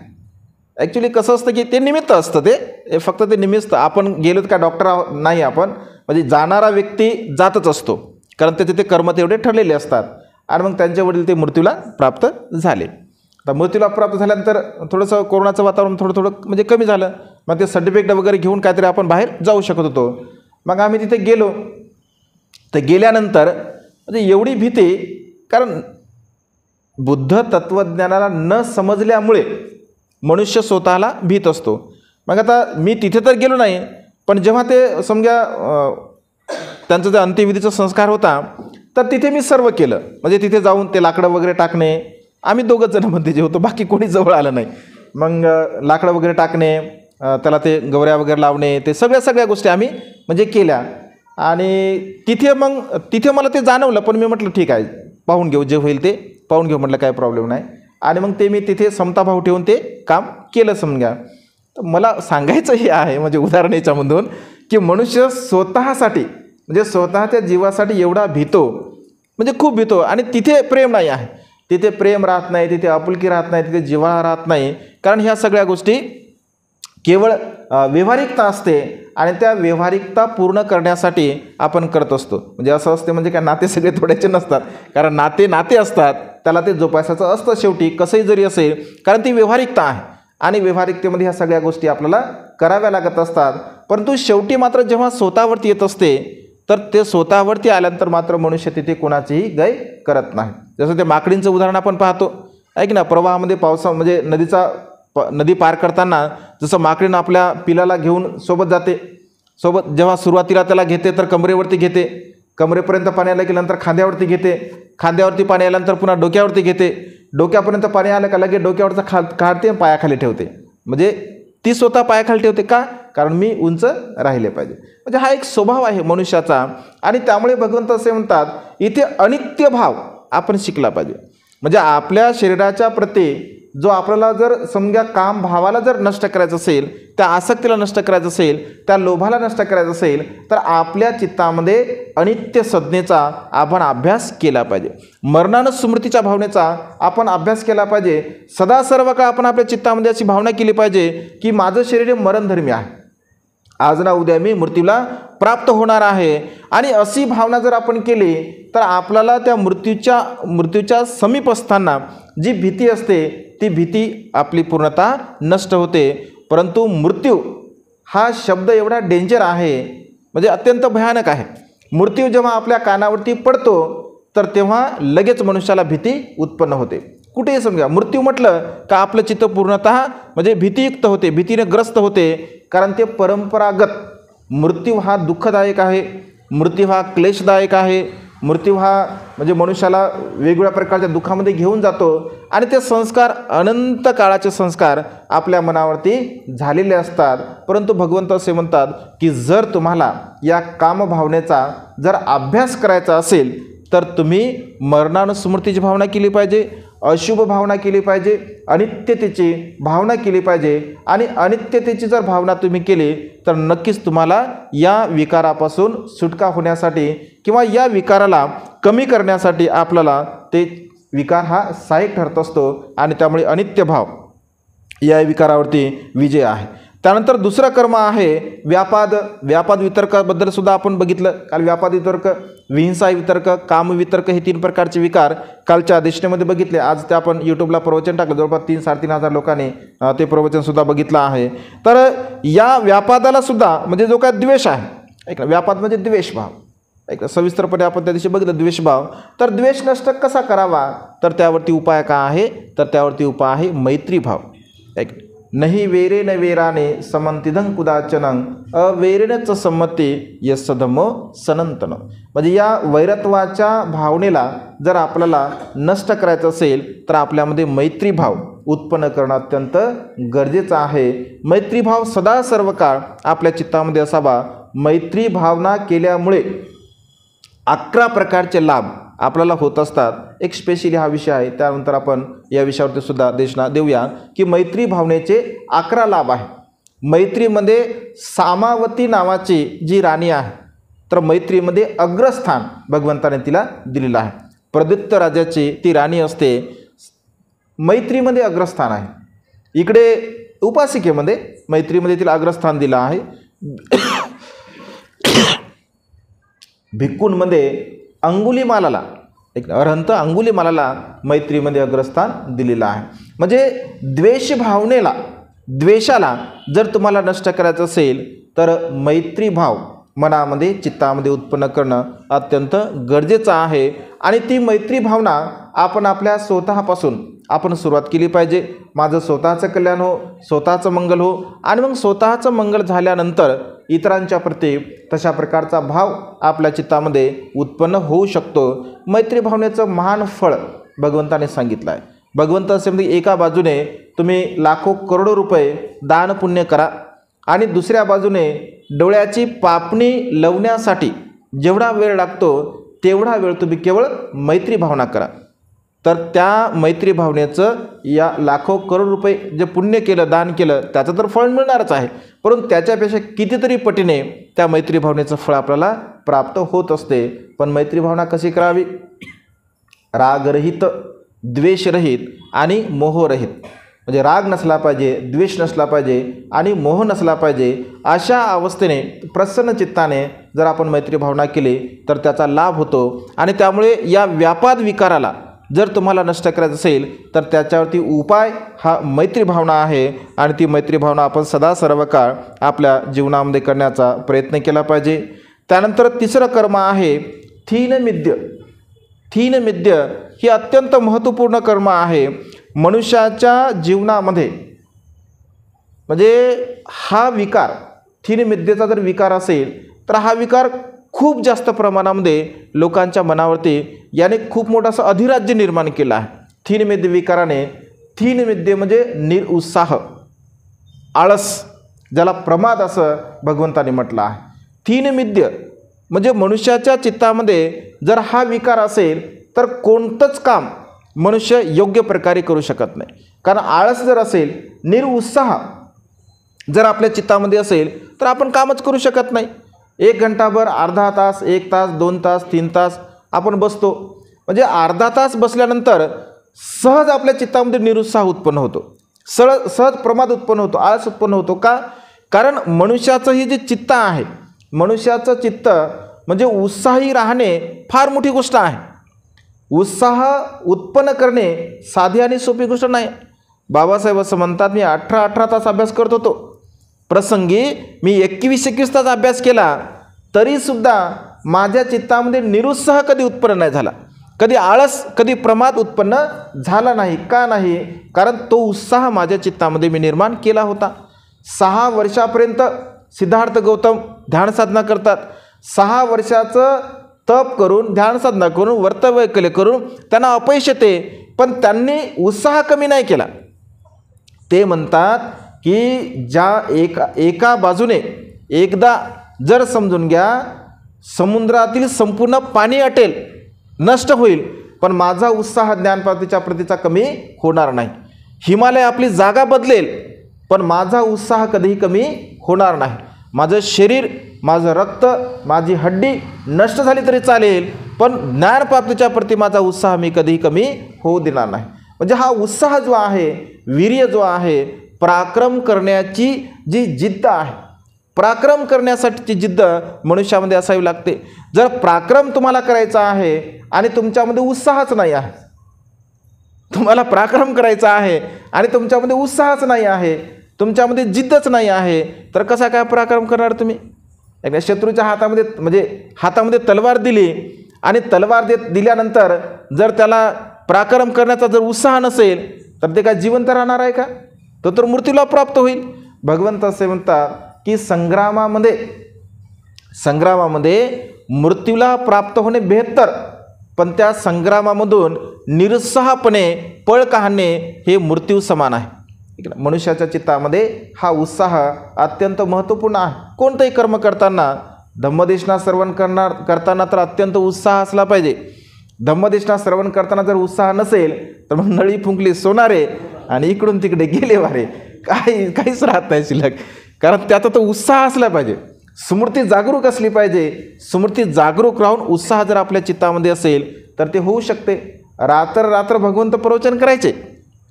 ॲक्च्युली कसं असतं की ते निमित्त असतं, ते फक्त ते निमित्त. आपण गेलो तर काय डॉक्टर नाही आपण, म्हणजे जाणारा व्यक्ती जातच असतो, कारण त्याचे ते कर्म तेवढे ठरलेले असतात. आणि मग त्यांच्या वडील ते मृत्यूला प्राप्त झाले. तर मृत्यूला प्राप्त झाल्यानंतर थोडंसं कोरोनाचं वातावरण थोडं म्हणजे कमी झालं. मग ते सर्टिफिकेट वगैरे घेऊन काहीतरी आपण बाहेर जाऊ शकत होतो. मग आम्ही तिथे गेलो. तर गेल्यानंतर म्हणजे एवढी भीती, कारण बुद्ध तत्त्वज्ञानाला न समजल्यामुळे मनुष्य स्वतःला भीत असतो. मग आता मी तिथे तर गेलो नाही, पण जेव्हा ते समजा त्यांचं जे अंत्यविधीचा संस्कार होता तर तिथे मी सर्व केलं. म्हणजे तिथे जाऊन ते लाकडं वगैरे टाकणे, आम्ही 2 जण मध्ये जे होतो, बाकी कोणी जवळ आलं नाही. मग लाकडं वगैरे टाकणे, त्याला ते गवऱ्या वगैरे लावणे, ते सगळ्या गोष्टी आम्ही म्हणजे केल्या. आणि तिथे मला ते जाणवलं, पण मी म्हटलं ठीक आहे पाहून घेऊ, जे होईल ते पाहून घेऊ, म्हटलं काय प्रॉब्लेम नाही. आणि मग ते मी तिथे समताभाव ठेवून ते काम केलं समजा. तर मला सांगायचं हे आहे म्हणजे उदाहरण याच्यामधून की मनुष्य स्वतःसाठी म्हणजे स्वतःच्या जीवासाठी एवढा भीतो, म्हणजे खूप भीतो. आणि तिथे प्रेम नाही आहे, तिथे प्रेम राहत नाही, तिथे आपुलकी राहत नाही, तिथे जिव्हाळा राहत नाही. कारण ह्या सगळ्या गोष्टी केवळ व्यवहारिकता असते आणि त्या व्यवहारिकता पूर्ण करण्यासाठी आपण करत असतो. म्हणजे असं असते म्हणजे काय नाते सगळे तोडायचे नसतात, कारण नाते असतात, त्याला ते जोपासायचं असतं शेवटी कसंही जरी असेल, कारण ती व्यवहारिकता आहे आणि व्यवहारिकतेमध्ये ह्या सगळ्या गोष्टी आपल्याला कराव्या लागत असतात. परंतु शेवटी मात्र जेव्हा स्वतःवरती येत असते तर ते स्वतःवरती आल्यानंतर मात्र मनुष्य तिथे कोणाचीही गय करत नाही. जसं ते माकडींचं उदाहरण आपण पाहतो, ऐक ना, प्रवाहामध्ये म्हणजे नदी पार करताना जसं माकडीनं आपल्या पिलाला घेऊन सोबत जाते, जेव्हा सुरुवातीला त्याला घेते तर कमरेवरती घेते, कमरेपर्यंत पाणी आलं की नंतर खांद्यावरती घेते, खांद्यावरती पाणी आल्यानंतर पुन्हा डोक्यावरती घेते, डोक्यापर्यंत पाणी आलं का लगेच डोक्यावरचं काढते पायाखाली ठेवते. म्हणजे ती स्वतः पायाखाली ठेवते का, कारण मी उंच राहिले पाहिजे. म्हणजे हा एक स्वभाव आहे मनुष्याचा. आणि त्यामुळे भगवंत असे म्हणतात इथे अनित्य भाव आपण शिकला पाहिजे. म्हणजे आपल्या शरीराच्या प्रती जो आपल्याला जर समजा काम भावाला जर नष्ट करायचं असेल, त्या आसक्तीला नष्ट करायचं असेल, त्या लोभाला नष्ट करायचं असेल, तर आपल्या चित्तामध्ये अनित्य संज्ञेचा आपण अभ्यास केला पाहिजे. मरणानुस्मृतीच्या भावनेचा आपण अभ्यास केला पाहिजे. सदा सर्व काळ आपण आपल्या चित्तामध्ये अशी भावना केली पाहिजे की माझं शरीर हे मरणधर्मी आहे, आज ना उद्या मी मृत्यूला प्राप्त होणार आहे. आणि अशी भावना जर आपण केली तर आपल्याला त्या मृत्यूच्या समीप असताना जी भीती असते ती भीती आपली पूर्णतः नष्ट होते. परंतु मृत्यू हा शब्द एवढा डेंजर आहे, म्हणजे अत्यंत भयानक आहे. मृत्यू जेव्हा आपल्या कानावरती पडतो तर तेव्हा लगेच मनुष्याला भीती उत्पन्न होते. कुठेही समजा मृत्यू म्हटलं का आपलं चित्त पूर्णतः म्हणजे भीतीयुक्त होते, भीतीने ग्रस्त होते. कारण ते परंपरागत मृत्यू हा दुःखदायक आहे, मृत्यू हा क्लेशदायक आहे, मृत्यू हा म्हणजे मनुष्याला वेगवेगळ्या प्रकारच्या दुःखामध्ये घेऊन जातो. आणि ते संस्कार अनंत काळाचे संस्कार आपल्या मनावरती झालेले असतात. परंतु भगवंत असे म्हणतात की जर तुम्हाला या कामभावनेचा जर अभ्यास करायचा असेल तर तुम्ही मरणानुस्मृतीची भावना केली पाहिजे, अशुभ भावना केली पाहिजे, अनित्यतेची भावना केली पाहिजे. आणि अनित्यतेची जर भावना तुम्ही केली तर नक्कीच तुम्हाला या विकारापासून सुटका होण्यासाठी किंवा या विकाराला कमी करण्यासाठी आपल्याला ते विकार हा सहाय्यक ठरत असतो. आणि त्यामुळे अनित्य भाव या विकारावरती विजय आहे. त्यानंतर दुसरं कर्म आहे व्यापाद. व्यापाद वितर्काबद्दल सुद्धा आपण बघितलं. काल व्यापाद वितर्क, विहिंसा वितर्क, काम वितर्क हे 3 प्रकारचे विकार कालच्या अधिष्ठेमध्ये बघितले. आज ते आपण यूट्यूबला प्रवचन टाकलं, जवळपास 3-3.5 हजार लोकांनी ते प्रवचनसुद्धा बघितलं आहे. तर या व्यापादाला सुद्धा म्हणजे जो काय द्वेष आहे, ऐक ना, व्यापाद म्हणजे द्वेषभाव, ऐक सविस्तरपणे आपण त्या दिवशी बघितलं द्वेषभाव. तर द्वेष नष्ट कसा करावा तर त्यावरती उपाय काय आहे तर त्यावरती उपाय आहे मैत्रीभाव. ऐक, नहि वेरेन वेराने समंतिधं कुदाचनं अवेरेनच संमती यस्सधमो सनंतन. म्हणजे या वैरत्वाच्या भावनेला जर आपल्याला नष्ट करायचं असेल तर आपल्यामध्ये मैत्रीभाव उत्पन्न करणं अत्यंत गरजेचं आहे. मैत्रीभाव सदा सर्व काळ आपल्या चित्तामध्ये असावा. मैत्री भावना केल्यामुळे 11 प्रकारचे लाभ आपल्याला होत असतात. एक स्पेशली हा विषय आहे, त्यानंतर आपण या विषयावरती सुद्धा देशना देऊया की मैत्री भावनेचे 11 लाभ आहे. मैत्रीमध्ये सामावती नावाची जी राणी आहे तर मैत्रीमध्ये अग्रस्थान भगवंताने तिला दिलेलं आहे. प्रदीप्त राजाची ती राणी असते, मैत्रीमध्ये अग्रस्थान आहे. इकडे उपासिकेमध्ये मैत्रीमध्ये तिला अग्रस्थान दिलं आहे. भिक्खूंमध्ये अंगुलीमालाला, एक अरहंत अंगुलीमालाला मैत्रीमध्ये अग्रस्थान दिलेलं आहे. म्हणजे द्वेष भावनेला, द्वेषाला जर तुम्हाला नष्ट करायचं असेल तर मैत्रीभाव मनामध्ये चित्तामध्ये उत्पन्न करणं अत्यंत गरजेचं आहे. आणि ती मैत्री भावना आपण आपल्या स्वतःपासून आपण सुरुवात केली पाहिजे. माझं स्वतःचं कल्याण हो, स्वतःचं मंगल हो, आणि मग स्वतःचं मंगल झाल्यानंतर इतरांच्या प्रती तशा प्रकारचा भाव आपल्या चित्तामध्ये उत्पन्न होऊ शकतो. मैत्री भावनेचं महान फळ भगवंताने सांगितलं आहे. भगवंत असे म्हणजे एका बाजूने तुम्ही लाखो करोडो रुपये दान पुण्य करा आणि दुसऱ्या बाजूने डोळ्याची पापणी लावण्यासाठी जेवढा वेळ लागतो तेवढा वेळ तुम्ही केवळ मैत्री भावना करा. तर त्या मैत्री भावनेचं या लाखो करोड रुपये जे पुण्य केलं, दान केलं, त्याचं तर फळ मिळणारच आहे, परंतु त्याच्यापेक्षा कितीतरी पटीने त्या मैत्री भावनेचं फळ आपल्याला प्राप्त होत असते. पण मैत्री भावना कशी करावी? रागरहित, द्वेषरहित आणि मोहरहित. म्हणजे राग नसला पाहिजे, द्वेष नसला पाहिजे आणि मोह नसला पाहिजे. अशा अवस्थेने प्रसन्न चित्ताने जर आपण मैत्री भावना केली तर त्याचा लाभ होतो. आणि त्यामुळे या व्यापाद विकाराला जर तुम्हाला नष्ट करायचं असेल तर त्याच्यावरती उपाय हा मैत्री भावना आहे. आणि ती मैत्री भावना आपण सदा सर्व काळ आपल्या जीवनामध्ये करण्याचा प्रयत्न केला पाहिजे. त्यानंतर तिसरं कर्म आहे थीनमिद्य. थीनमिद्य ही अत्यंत महत्त्वपूर्ण कर्म आहे मनुष्याच्या जीवनामध्ये. म्हणजे हा विकार थीनमिद्येचा जर विकार असेल तर हा विकार खूप जास्त प्रमाणामध्ये लोकांच्या मनावरती याने खूप मोठं असं अधिराज्य निर्माण केलं आहे. थीनमिद्य विकाराने, थीनमिद्य म्हणजे निरुत्साह, आळस, ज्याला प्रमाद असं भगवंताने म्हटलं आहे. थीनमिद्य म्हणजे मनुष्याच्या चित्तामध्ये जर हा विकार असेल तर कोणतंच काम मनुष्य योग्य प्रकारे करू शकत नाही. कारण आळस जर असेल, निरुत्साह जर आपल्या चित्तामध्ये असेल तर आपण कामच करू शकत नाही. 1 घंटाभर, अर्धा तास, 1 तास, 2 तास, 3 तास आपण बसतो. म्हणजे अर्धा तास बसल्यानंतर सहज आपल्या चित्तामध्ये निरुत्साह उत्पन्न होतो, सहज प्रमाद उत्पन्न होतो, आळस उत्पन्न होतो. का? कारण मनुष्याचं हे जे चित्त आहे, मनुष्याचं चित्त म्हणजे उत्साही राहणे फार मोठी गोष्ट आहे. उत्साह उत्पन्न करणे साधी आणि सोपी गोष्ट नाही. बाबासाहेब असं म्हणतात, मी 18 तास अभ्यास करत होतो, प्रसंगी मी 21 तास अभ्यास केला, तरीसुद्धा माझ्या चित्तामध्ये निरुत्साह कधी उत्पन्न नाही झाला, कधी आळस, कधी प्रमाद उत्पन्न झाला नाही. का नाही? कारण तो उत्साह माझ्या चित्तामध्ये मी निर्माण केला होता. 6 वर्षापर्यंत सिद्धार्थ गौतम ध्यान साधना करतात. 6 वर्षाचं तप करून, ध्यान साधना करून, व्रतवैकल्य करून त्यांना अपयश येते, पण त्यांनी उत्साह कमी नाही केला. ते म्हणतात की एका बाजूने एकदा जर समजून घ्या, समुद्रातील संपूर्ण पाणी आटेल, नष्ट होईल, पण माझा उत्साह ज्ञानप्राप्तीच्या प्रतीचा कमी होणार नाही. हिमालय आपली जागा बदलेल, पण माझा उत्साह कधीही कमी होणार नाही. माझं शरीर, माझं रक्त, माझी हड्डी नष्ट झाली तरी चालेल, पण ज्ञानप्राप्तीच्या प्रती माझा उत्साह मी कधीही कमी होऊ देणार नाही. म्हणजे हा उत्साह जो आहे, वीर्य जो आहे, पराक्रम करण्याची जी जिद्द आहे, पराक्रम करण्यासाठीची जिद्द मनुष्यामध्ये असावी लागते. जर पराक्रम तुम्हाला करायचा आहे आणि तुमच्यामध्ये उत्साहच नाही आहे, तुम्हाला पराक्रम करायचा आहे आणि तुमच्यामध्ये उत्साहच नाही आहे, तुमच्यामध्ये जिद्दच नाही आहे, तर कसा काय पराक्रम करणार तुम्ही? एकदा शत्रूच्या हातामध्ये तलवार दिली आणि तलवार दिल्यानंतर जर त्याला पराक्रम करण्याचा जर उत्साह नसेल, तर ते काय जिवंत राहणार आहे का? तो तर मृत्यूला प्राप्त होईल. भगवंत असे म्हणतात की संग्रामामध्ये मृत्यूला प्राप्त होणे बेहत्तर, पण त्या संग्रामामधून निरुत्साहपणे पळ काढणे हे मृत्यू समान आहे. मनुष्याच्या चित्तामध्ये हा उत्साह अत्यंत महत्त्वपूर्ण आहे. कोणतंही कर्म करताना, धम्मदेशना श्रवण करताना तर अत्यंत उत्साह असला पाहिजे. धम्मदेशना श्रवण करताना जर उत्साह नसेल, तर मग नळी फुंकली सोनारे आणि इकडून तिकडे गेले वारे, काहीच राहत नाही शिल्लक. कारण त्याचा तो उत्साह असला पाहिजे, स्मृती जागरूक असली पाहिजे. स्मृती जागरूक राहून उत्साह जर आपल्या चित्तामध्ये असेल तर ते होऊ शकते. रात्र भगवंत प्रवचन करायचे,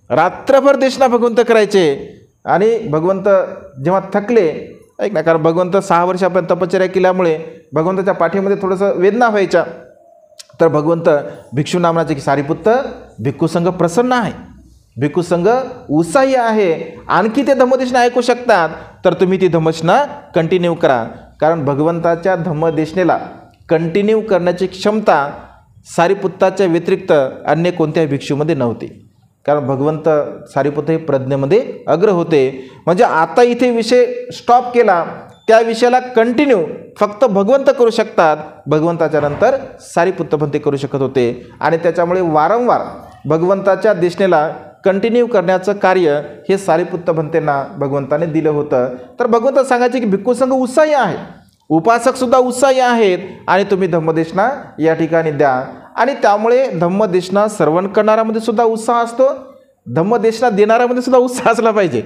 रात्रभर देशना भगवंत करायचे, आणि भगवंत जेव्हा थकले, ऐक ना, कारण भगवंत 6 वर्षापर्यंत तपश्चर्या केल्यामुळे भगवंताच्या पाठीमध्ये थोडंसं वेदना व्हायच्या, तर भगवंत भिक्षू नामनाचे की सारीपुत्त भिक्खूसंघ प्रसन्न आहे, भिक्खूसंघ उत्साही आहे, आणखी ते धम्मदेशना ऐकू शकतात, तर तुम्ही ती धम्मदेशना कंटिन्यू करा. कारण भगवंताच्या धम्मदेशनेला कंटिन्यू करण्याची क्षमता सारीपुत्ताच्या व्यतिरिक्त अन्य कोणत्याही भिक्षूमध्ये नव्हती. कारण भगवंत सारीपुत्त हे प्रज्ञेमध्ये अग्र होते. म्हणजे आता इथे विषय स्टॉप केला, त्या विषयाला कंटिन्यू फक्त भगवंत करू शकतात. भगवंताच्या नंतर सारीपुत्त पण ते करू शकत होते, आणि त्याच्यामुळे वारंवार भगवंताच्या देशनेला कंटिन्यू करण्याचं कार्य हे सारीपुत्त भंतेंना भगवंताने दिलं होतं. तर भगवंत सांगायचे की भिक्खूसंघ उत्साही आहे, उपासकसुद्धा उत्साही आहेत, आणि तुम्ही धम्मदेशना या ठिकाणी द्या. आणि त्यामुळे धम्मदेशना श्रवण करणाऱ्यामध्ये सुद्धा उत्साह असतो, धम्मदेशना देणाऱ्यामध्ये सुद्धा उत्साह असला पाहिजे.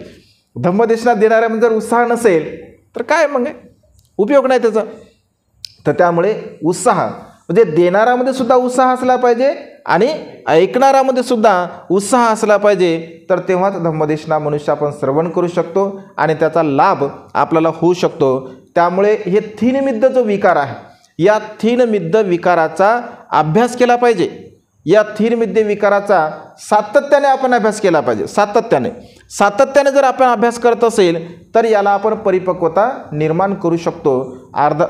धम्मदेशना देणाऱ्यामध्ये जर उत्साह नसेल तर काय मग उपयोग नाही त्याचा. तर त्यामुळे उत्साह म्हणजे देणाऱ्यामध्ये सुद्धा उत्साह असला पाहिजे आणि ऐकणाऱ्यामध्ये सुद्धा उत्साह असला पाहिजे. तर तेव्हाच धम्मदेशना मनुष्य आपण श्रवण करू शकतो आणि त्याचा लाभ आपल्याला होऊ शकतो. त्यामुळे हे थिनमिद्ध जो विकार आहे, या थिनमिद्ध विकाराचा अभ्यास केला पाहिजे. या थिनमिद्ध विकाराचा सातत्याने आपण अभ्यास केला पाहिजे. सातत्याने जर आपण अभ्यास करत असेल तर याला आपण परिपक्वता निर्माण करू शकतो.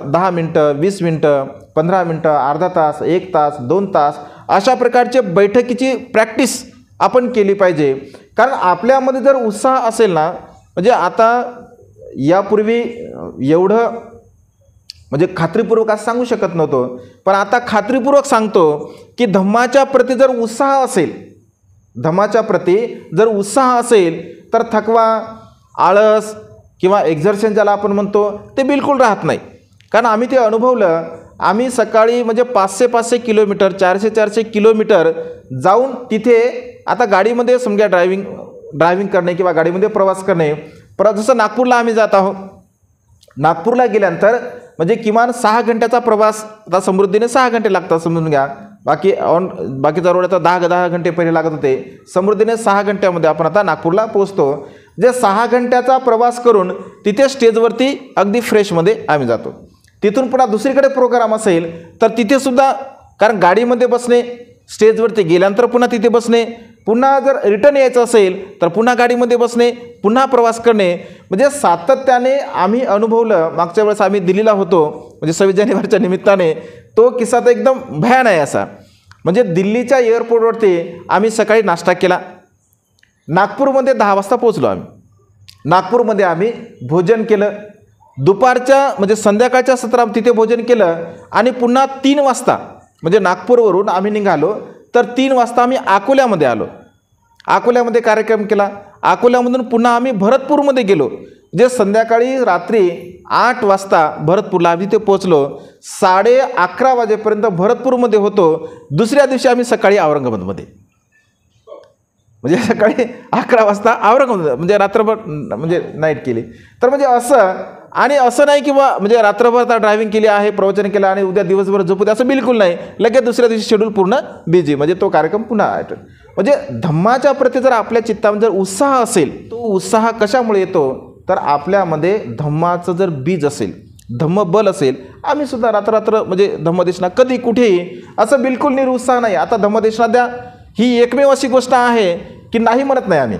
10 मिनटं, 20 मिनटं, 15 मिनटं, अर्धा तास, 1 तास, 2 तास अशा प्रकारचे बैठकीची प्रॅक्टिस आपण केली पाहिजे. कारण आपल्यामध्ये जर उत्साह असेल ना, म्हणजे आता यापूर्वी एवढं म्हणजे खात्रीपूर्वक असं सांगू शकत नव्हतो, पण आता खात्रीपूर्वक सांगतो की धम्माच्या प्रती जर उत्साह असेल, धम्माच्या प्रती जर उत्साह असेल तर थकवा, आळस किंवा एक्झर्शन ज्याला आपण म्हणतो ते बिलकुल राहत नाही. कारण आम्ही ते अनुभवलं. आम्ही सकाळी म्हणजे 500 किलोमीटर, 400 किलोमीटर जाऊन तिथे आता गाडीमध्ये समजा ड्रायव्हिंग करणे किंवा गाडीमध्ये प्रवास करणे. जसं नागपूरला आम्ही जात आहोत, नागपूरला गेल्यानंतर म्हणजे किमान 6 घंट्याचा प्रवास, आता समृद्धीने 6 घंटे लागतात समजून घ्या. बाकीचा रोड आता 10 घंटे पहिले लागत होते. समृद्धीने 6 घंट्यामध्ये आपण आता नागपूरला पोहोचतो. जे 6 घंट्याचा प्रवास करून तिथे स्टेजवरती अगदी फ्रेशमध्ये आम्ही जातो. तिथून पुन्हा दुसरीकडे प्रोग्राम असेल तर तिथे सुद्धा, कारण गाडीमध्ये बसणे स्टेजवरती गेल्यानंतर पुन्हा तिथे बसणे, पुन्हा जर रिटर्न यायचं असेल तर पुन्हा गाडीमध्ये बसणे, पुन्हा प्रवास करणे, म्हणजे सातत्याने आम्ही अनुभवलं. मागच्या वेळेस आम्ही दिल्लीला होतो, म्हणजे 26 जानेवारीच्या निमित्ताने तो किस्सा तर एकदम भयान आहे असा. म्हणजे दिल्लीच्या एअरपोर्टवरती आम्ही सकाळी नाश्ता केला, नागपूरमध्ये 10 वाजता पोहोचलो. आम्ही नागपूरमध्ये आम्ही भोजन केलं, दुपारच्या म्हणजे संध्याकाळच्या सत्रात तिथे भोजन केलं आणि पुन्हा 3 वाजता म्हणजे नागपूरवरून आम्ही निघालो तर 3 वाजता आम्ही अकोल्यामध्ये आलो. अकोल्यामध्ये कार्यक्रम केला. अकोल्यामधून पुन्हा आम्ही भरतपूरमध्ये गेलो, जे संध्याकाळी रात्री 8 वाजता भरतपूरला आम्ही तिथे पोहोचलो. 11:30 वाजेपर्यंत भरतपूरमध्ये होतो. दुसऱ्या दिवशी आम्ही सकाळी औरंगाबादमध्ये, म्हणजे सकाळी 11 वाजता औरंगाबाद, म्हणजे रात्रभर म्हणजे नाईट केली. तर म्हणजे असं नाही की बा म्हणजे रात्रभर आता ड्रायव्हिंग केली आहे, प्रवचन केलं आणि उद्या दिवसभर झोपू दे, असं बिलकुल नाही. लगेच दुसऱ्या दिवशी शेड्यूल पूर्ण बिझी, म्हणजे तो कार्यक्रम पुन्हा अटेंड. म्हणजे धम्माच्या प्रती जर आपल्या चित्तामध्ये जर उत्साह असेल, तो उत्साह कशामुळे येतो तर आपल्यामध्ये धम्माचं जर बीज असेल, धम्मबल असेल. आम्ही सुद्धा रात्र म्हणजे धम्मदेशना कधी कुठेही असं बिलकुल निरुत्साह नाही. आता धम्मदेशना द्या ही एकमेव अशी गोष्ट आहे की नाही म्हणत नाही आम्ही.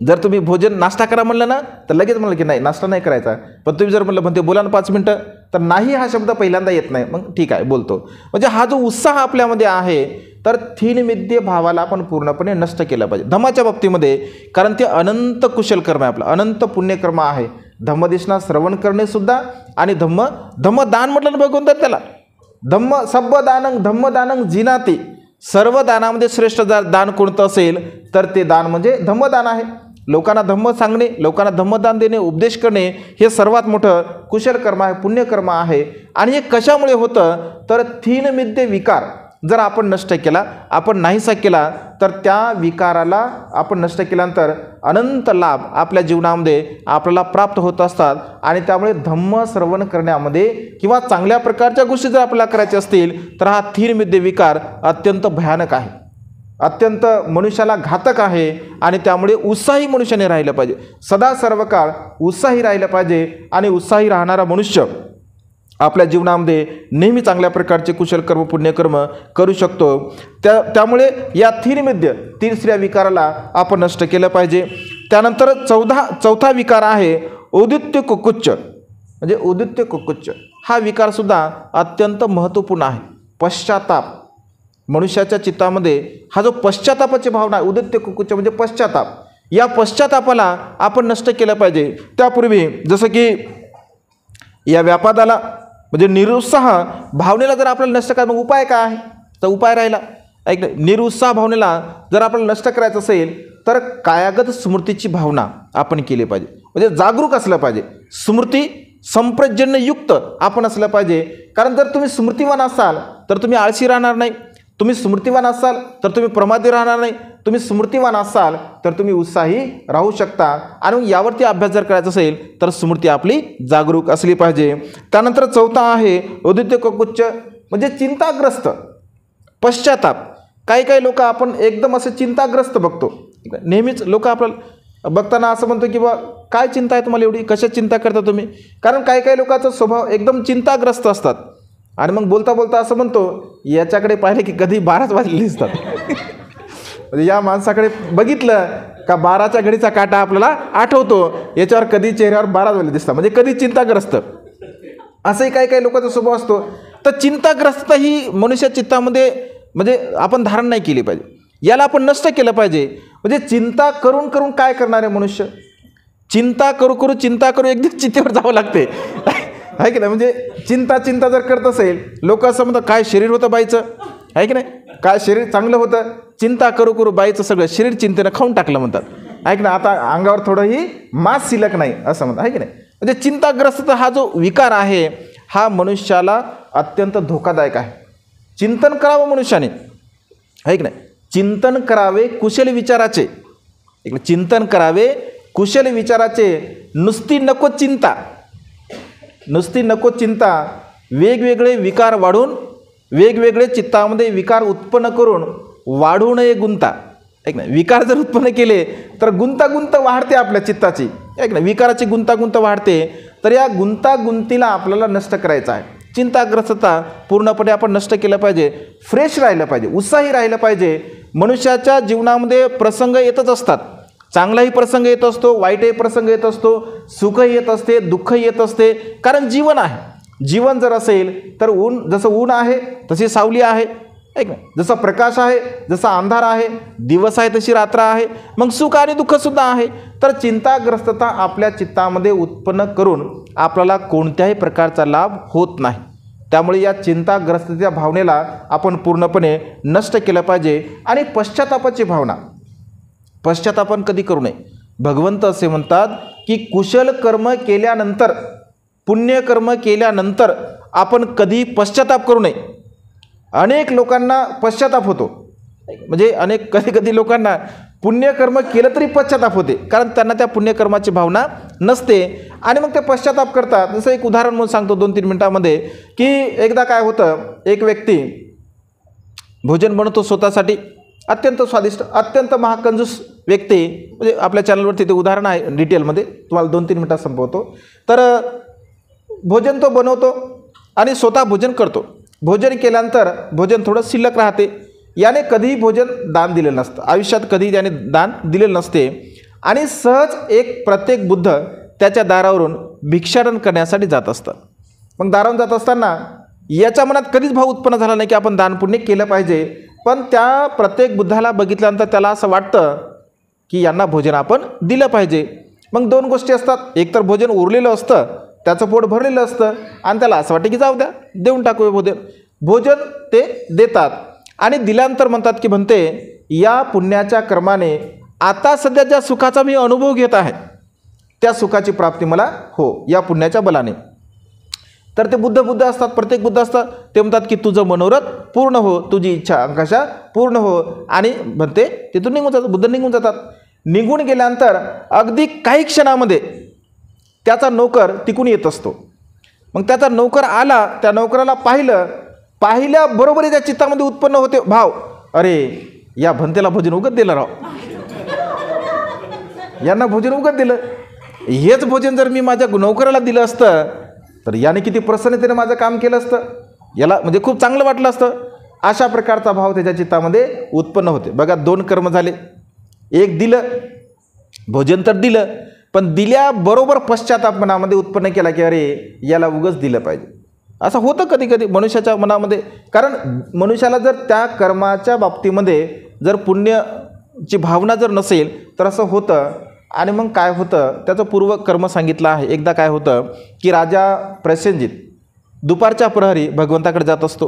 जर तुम्ही भोजन नाश्ता करा म्हणलं ना तर लगेच म्हणलं की नाही नाश्ता नाही करायचा, पण तुम्ही जर म्हणलं म्हणते बोला ना 5 मिनटं, तर नाही हा शब्द पहिल्यांदा येत नाही, मग ठीक आहे बोलतो. म्हणजे हा जो उत्साह आपल्यामध्ये आहे तर थीनमिद्य भावाला आपण पूर्णपणे नष्ट केलं पाहिजे धम्माच्या बाबतीमध्ये, कारण ते अनंत कुशल कर्म आहे, आपलं अनंत पुण्यकर्म आहे. धम्मदेशना श्रवण करणे सुद्धा आणि धम्मदान म्हटलं ना बघून तर त्याला धम्मदानं जिनाती, सर्व दानामध्ये श्रेष्ठ दान कोणतं असेल तर ते दान म्हणजे धम्मदान आहे. लोकांना धम्म सांगणे, लोकांना धम्मदान देणे, उपदेश करणे हे सर्वात मोठं कुशल कर्म आहे, पुण्यकर्म आहे. आणि हे कशामुळे होतं तर थीनमिद्य विकार जर आपण नष्ट केला, आपण नाहीसा केला, तर त्या विकाराला आपण नष्ट केल्यानंतर अनंत लाभ आपल्या जीवनामध्ये आपल्याला प्राप्त होत असतात. आणि त्यामुळे धम्म श्रवण करण्यामध्ये किंवा चांगल्या प्रकारच्या गोष्टी जर आपल्याला करायच्या असतील तर हा थीनमिद्य विकार अत्यंत भयानक आहे, अत्यंत मनुष्याला घातक आहे. आणि त्यामुळे उत्साही मनुष्याने राहिलं पाहिजे, सदा सर्व काळ उत्साही राहिलं पाहिजे. आणि उत्साही राहणारा मनुष्य आपल्या जीवनामध्ये नेहमी चांगल्या प्रकारचे कुशल कर्म पुण्यकर्म करू शकतो. त्यामुळे या थीनमिद्य तिसऱ्या विकाराला आपण नष्ट केलं पाहिजे. त्यानंतर चौथा विकार आहे औदित्य कुकुच्च, म्हणजे औदित्य कुकुच्च हा विकारसुद्धा अत्यंत महत्त्वपूर्ण आहे. पश्चाताप, मनुष्याच्या चित्तामध्ये हा जो पश्चातापाची भावना आहे, औदित्य कुकुच्च म्हणजे पश्चाताप, या पश्चातापाला आपण नष्ट केलं पाहिजे. त्यापूर्वी जसं की या व्यापादाला म्हणजे निरुत्साह भावनेला जर आपल्याला नष्ट करायचं, मग उपाय काय आहे तर उपाय राहिला ऐक, निरुत्साह भावनेला जर आपल्याला नष्ट करायचं असेल तर कायागत स्मृतीची भावना आपण केली पाहिजे, म्हणजे जागरूक असलं पाहिजे, स्मृती संप्रजन्ययुक्त आपण असलं पाहिजे. कारण जर तुम्ही स्मृतिवान असाल तर तुम्ही आळशी राहणार नाही, तुम्ही स्मृतिवान असाल तर तुम्ही प्रमादी राहणार नाही, तुम्ही स्मृतिवान असाल तर तुम्ही उत्साही राहू शकता. आणि यावरती अभ्यास जर करायचा असेल तर स्मृती आपली जागरूक असली पाहिजे. त्यानंतर चौथा आहे औदित्य कुकुच्च म्हणजे चिंताग्रस्त पश्चाताप. काही लोक आपण एकदम असं चिंताग्रस्त बघतो, नेहमीच लोक आपल्याला बघताना असं म्हणतो की बा काय चिंता आहे तुम्हाला एवढी, कशा चिंता करता तुम्ही. कारण काही लोकांचा स्वभाव एकदम चिंताग्रस्त असतात. आणि मग बोलता बोलता असं म्हणतो याच्याकडे पाहिले की कधी 12च वाजलेले दिसतात. म्हणजे या माणसाकडे बघितलं का 12च्या घडीचा काटा आपल्याला आठवतो, याच्यावर कधी चेहऱ्यावर 12 वाजले दिसतात, म्हणजे कधी चिंताग्रस्त. असंही काही लोकांचा स्वभाव असतो. तर चिंताग्रस्त ही मनुष्य चित्तामध्ये म्हणजे आपण धारण नाही केली पाहिजे, याला आपण नष्ट केलं पाहिजे. म्हणजे चिंता करून काय करणार आहे मनुष्य, चिंता करू एकदा चितेवर जावं लागते आहे की नाही. म्हणजे चिंता जर करत असेल, लोक असं म्हणतात काय शरीर होतं बाईचं आहे की नाही, काय शरीर चांगलं होतं, चिंता करू बाईचं सगळं शरीर चिंतेनं खाऊन टाकलं म्हणतात आहे की नाही. आता अंगावर थोडंही मांस शिल्लक नाही असं म्हणतात आहे की नाही. म्हणजे चिंताग्रस्त हा जो विकार आहे हा मनुष्याला अत्यंत धोकादायक आहे. चिंतन करावं मनुष्याने आहे की नाही, चिंतन करावे कुशल विचाराचे, चिंतन करावे कुशल विचाराचे. नुसती नको चिंता वेगवेगळे विकार वाढून, वेगवेगळे चित्तामध्ये विकार उत्पन्न करून वाढू नये गुंता एक नाही. विकार जर उत्पन्न केले तर गुंतागुंत वाढते आपल्या चित्ताची एक नाही, विकाराची गुंतागुंत वाढते. तर या गुंतागुंतीला आपल्याला नष्ट करायचं आहे. चिंताग्रस्तता पूर्णपणे आपण नष्ट केलं पाहिजे. फ्रेश राहिलं पाहिजे, उत्साही राहिलं पाहिजे. मनुष्याच्या जीवनामध्ये प्रसंग येतच असतात. चांगलाही प्रसंग येत असतो, वाईटही प्रसंग येत असतो, सुखही येत असते, दुःखही येत असते. कारण जीवन आहे. जीवन जर असेल तर जसं ऊन आहे तशी सावली आहे, ऐक ना, जसा प्रकाश आहे, जसा अंधार आहे, दिवस आहे तशी रात्र आहे, मग सुख आणि दुःखसुद्धा आहे. तर चिंताग्रस्तता आपल्या चित्तामध्ये उत्पन्न करून आपल्याला कोणत्याही प्रकारचा लाभ होत नाही. त्यामुळे या चिंताग्रस्ततेच्या भावनेला आपण पूर्णपणे नष्ट केलं पाहिजे. आणि पश्चातापाची भावना, पश्चातापन कधी करू नये. भगवंत असे म्हणतात की कुशल कर्म केल्यानंतर, पुण्यकर्म केल्यानंतर आपण कधी पश्चाताप करू नये. अनेक लोकांना पश्चाताप होतो, म्हणजे कधी लोकांना पुण्यकर्म केलं तरी पश्चाताप होते, कारण त्यांना त्या पुण्यकर्माची भावना नसते आणि मग ते पश्चाताप करतात. जसं एक उदाहरण म्हणून सांगतो 2-3 मिनिटांमध्ये, की एकदा काय होतं, एक व्यक्ती भोजन बनवतो स्वतःसाठी, अत्यंत स्वादिष्ट, अत्यंत महाकंजूस व्यक्ती, म्हणजे आपल्या चॅनलवरती ते उदाहरण आहे, डिटेलमध्ये तुम्हाला 2-3 मिनिटात संपवतो. तर भोजन तो बनवतो आणि स्वतः भोजन करतो. भोजन केल्यानंतर भोजन थोडं शिल्लक राहते. याने कधीही भोजन दान दिलेलं नसतं, आयुष्यात कधीही त्याने दान दिलेलं नसते. आणि सहज प्रत्येक बुद्ध त्याच्या दारावरून भिक्षाटन करण्यासाठी जात असतात. मग दारावरून जात असताना याच्या मनात कधीच भाव उत्पन्न झाला नाही की आपण दान पुण्य केलं पाहिजे. पण त्या प्रत्येक बुद्धाला बघितल्यानंतर त्याला असं वाटतं की यांना भोजन आपण दिलं पाहिजे. मग 2 गोष्टी असतात, एक तर भोजन उरलेलं असतं, त्याचं पोट भरलेलं असतं आणि त्याला असं वाटतं की जाऊ द्या, देऊन टाकूया भोजन. भोजन ते देतात आणि दिल्यानंतर म्हणतात की म्हणते, या पुण्याच्या कर्माने आता सध्या ज्या सुखाचा मी अनुभव घेत आहे त्या सुखाची प्राप्ती मला हो या पुण्याच्या बलाने. तर ते बुद्ध असतात, प्रत्येक बुद्ध असतात, ते म्हणतात की तुझं मनोरथ पूर्ण हो, तुझी इच्छा आकांक्षा पूर्ण हो. आणि म्हणते तिथून निघून जातात, बुद्ध निघून जातात. निघून गेल्यानंतर अगदी काही क्षणामध्ये त्याचा नौकर तिकून येत असतो. मग त्याचा नौकर आला, त्या नौकराला पाहिल्याबरोबर त्या चित्तामध्ये उत्पन्न होते भाव, अरे या भंतेला भोजन उगत दिलं राव, यांना भोजन उगत दिलं. हेच भोजन जर मी माझ्या नौकराला दिलं असतं तर याने किती प्रसन्नतेने माझं काम केलं असतं, याला म्हणजे खूप चांगलं वाटलं असतं. अशा प्रकारचा भाव त्याच्या चित्तामध्ये उत्पन्न होते. बघा 2 कर्म झाले. एक दिलं, भोजन तर दिलं, पण दिल्याबरोबर पश्चाताप मनामध्ये उत्पन्न केला की अरे याला उगच दिलं पाहिजे. असं होतं कधी मनुष्याच्या मनामध्ये. कारण मनुष्याला जर त्या कर्माच्या बाबतीमध्ये जर पुण्याची भावना जर नसेल तर असं होतं. आणि मग काय होतं, त्याचं पूर्वकर्म सांगितलं आहे. एकदा काय होतं की राजा प्रसेनजित दुपारच्या प्रहरी भगवंताकडे जात असतो.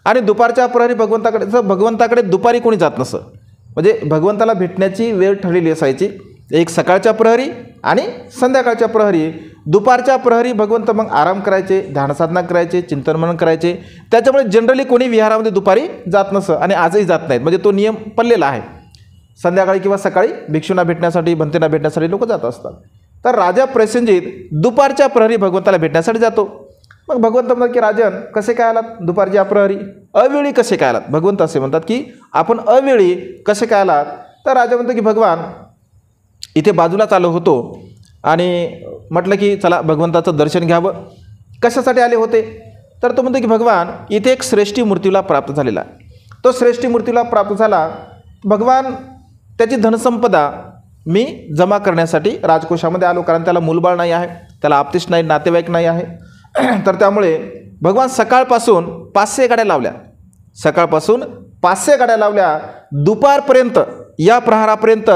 आणि दुपारच्या प्रहरी भगवंताकडे दुपारी कोणी जात नसं, म्हणजे भगवंताला भेटण्याची वेळ ठरलेली असायची. एक सकाळच्या प्रहरी आणि संध्याकाळच्या प्रहरी. दुपारच्या प्रहरी भगवंत मग आराम करायचे, ध्यानसाधना करायचे, चिंतनमनन करायचे. त्याच्यामुळे जनरली कोणी विहारामध्ये दुपारी जात नसं आणि आजही जात नाहीत, म्हणजे तो नियम पडलेला आहे. संध्याकाळी किंवा सकाळी भिक्षूंना भेटण्यासाठी, भंतेना भेटण्यासाठी लोक जात असतात. तर राजा प्रसेनजित दुपारच्या प्रहरी भगवंताला भेटण्यासाठी जातो. मग भगवंत म्हणतात की राजन कसे काय आलात दुपारच्या प्रहरी, अवेळी कसे काय आलात. भगवंत असे म्हणतात की आपण अवेळी कसे काय आलात. तर राजा म्हणतो की भगवान इथे बाजूलाच आलो होतो आणि म्हटलं की चला भगवंताचं दर्शन घ्यावं. कशासाठी आले होते. तर तो म्हणतो की भगवान इथे एक श्रेष्ठी मूर्तीला प्राप्त झालेला आहे. तो श्रेष्ठी मूर्तीला प्राप्त झाला. भगवान त्याची धनसंपदा मी जमा करण्यासाठी राजकोषामध्ये आलो, कारण त्याला मूलबाळ नाही आहे, त्याला आपतेश नाही, नातेवाईक नाही आहे. तर त्यामुळे भगवान सकाळपासून 500 गाड्या लावल्या, सकाळपासून 500 गाड्या लावल्या, दुपारपर्यंत या प्रहारापर्यंत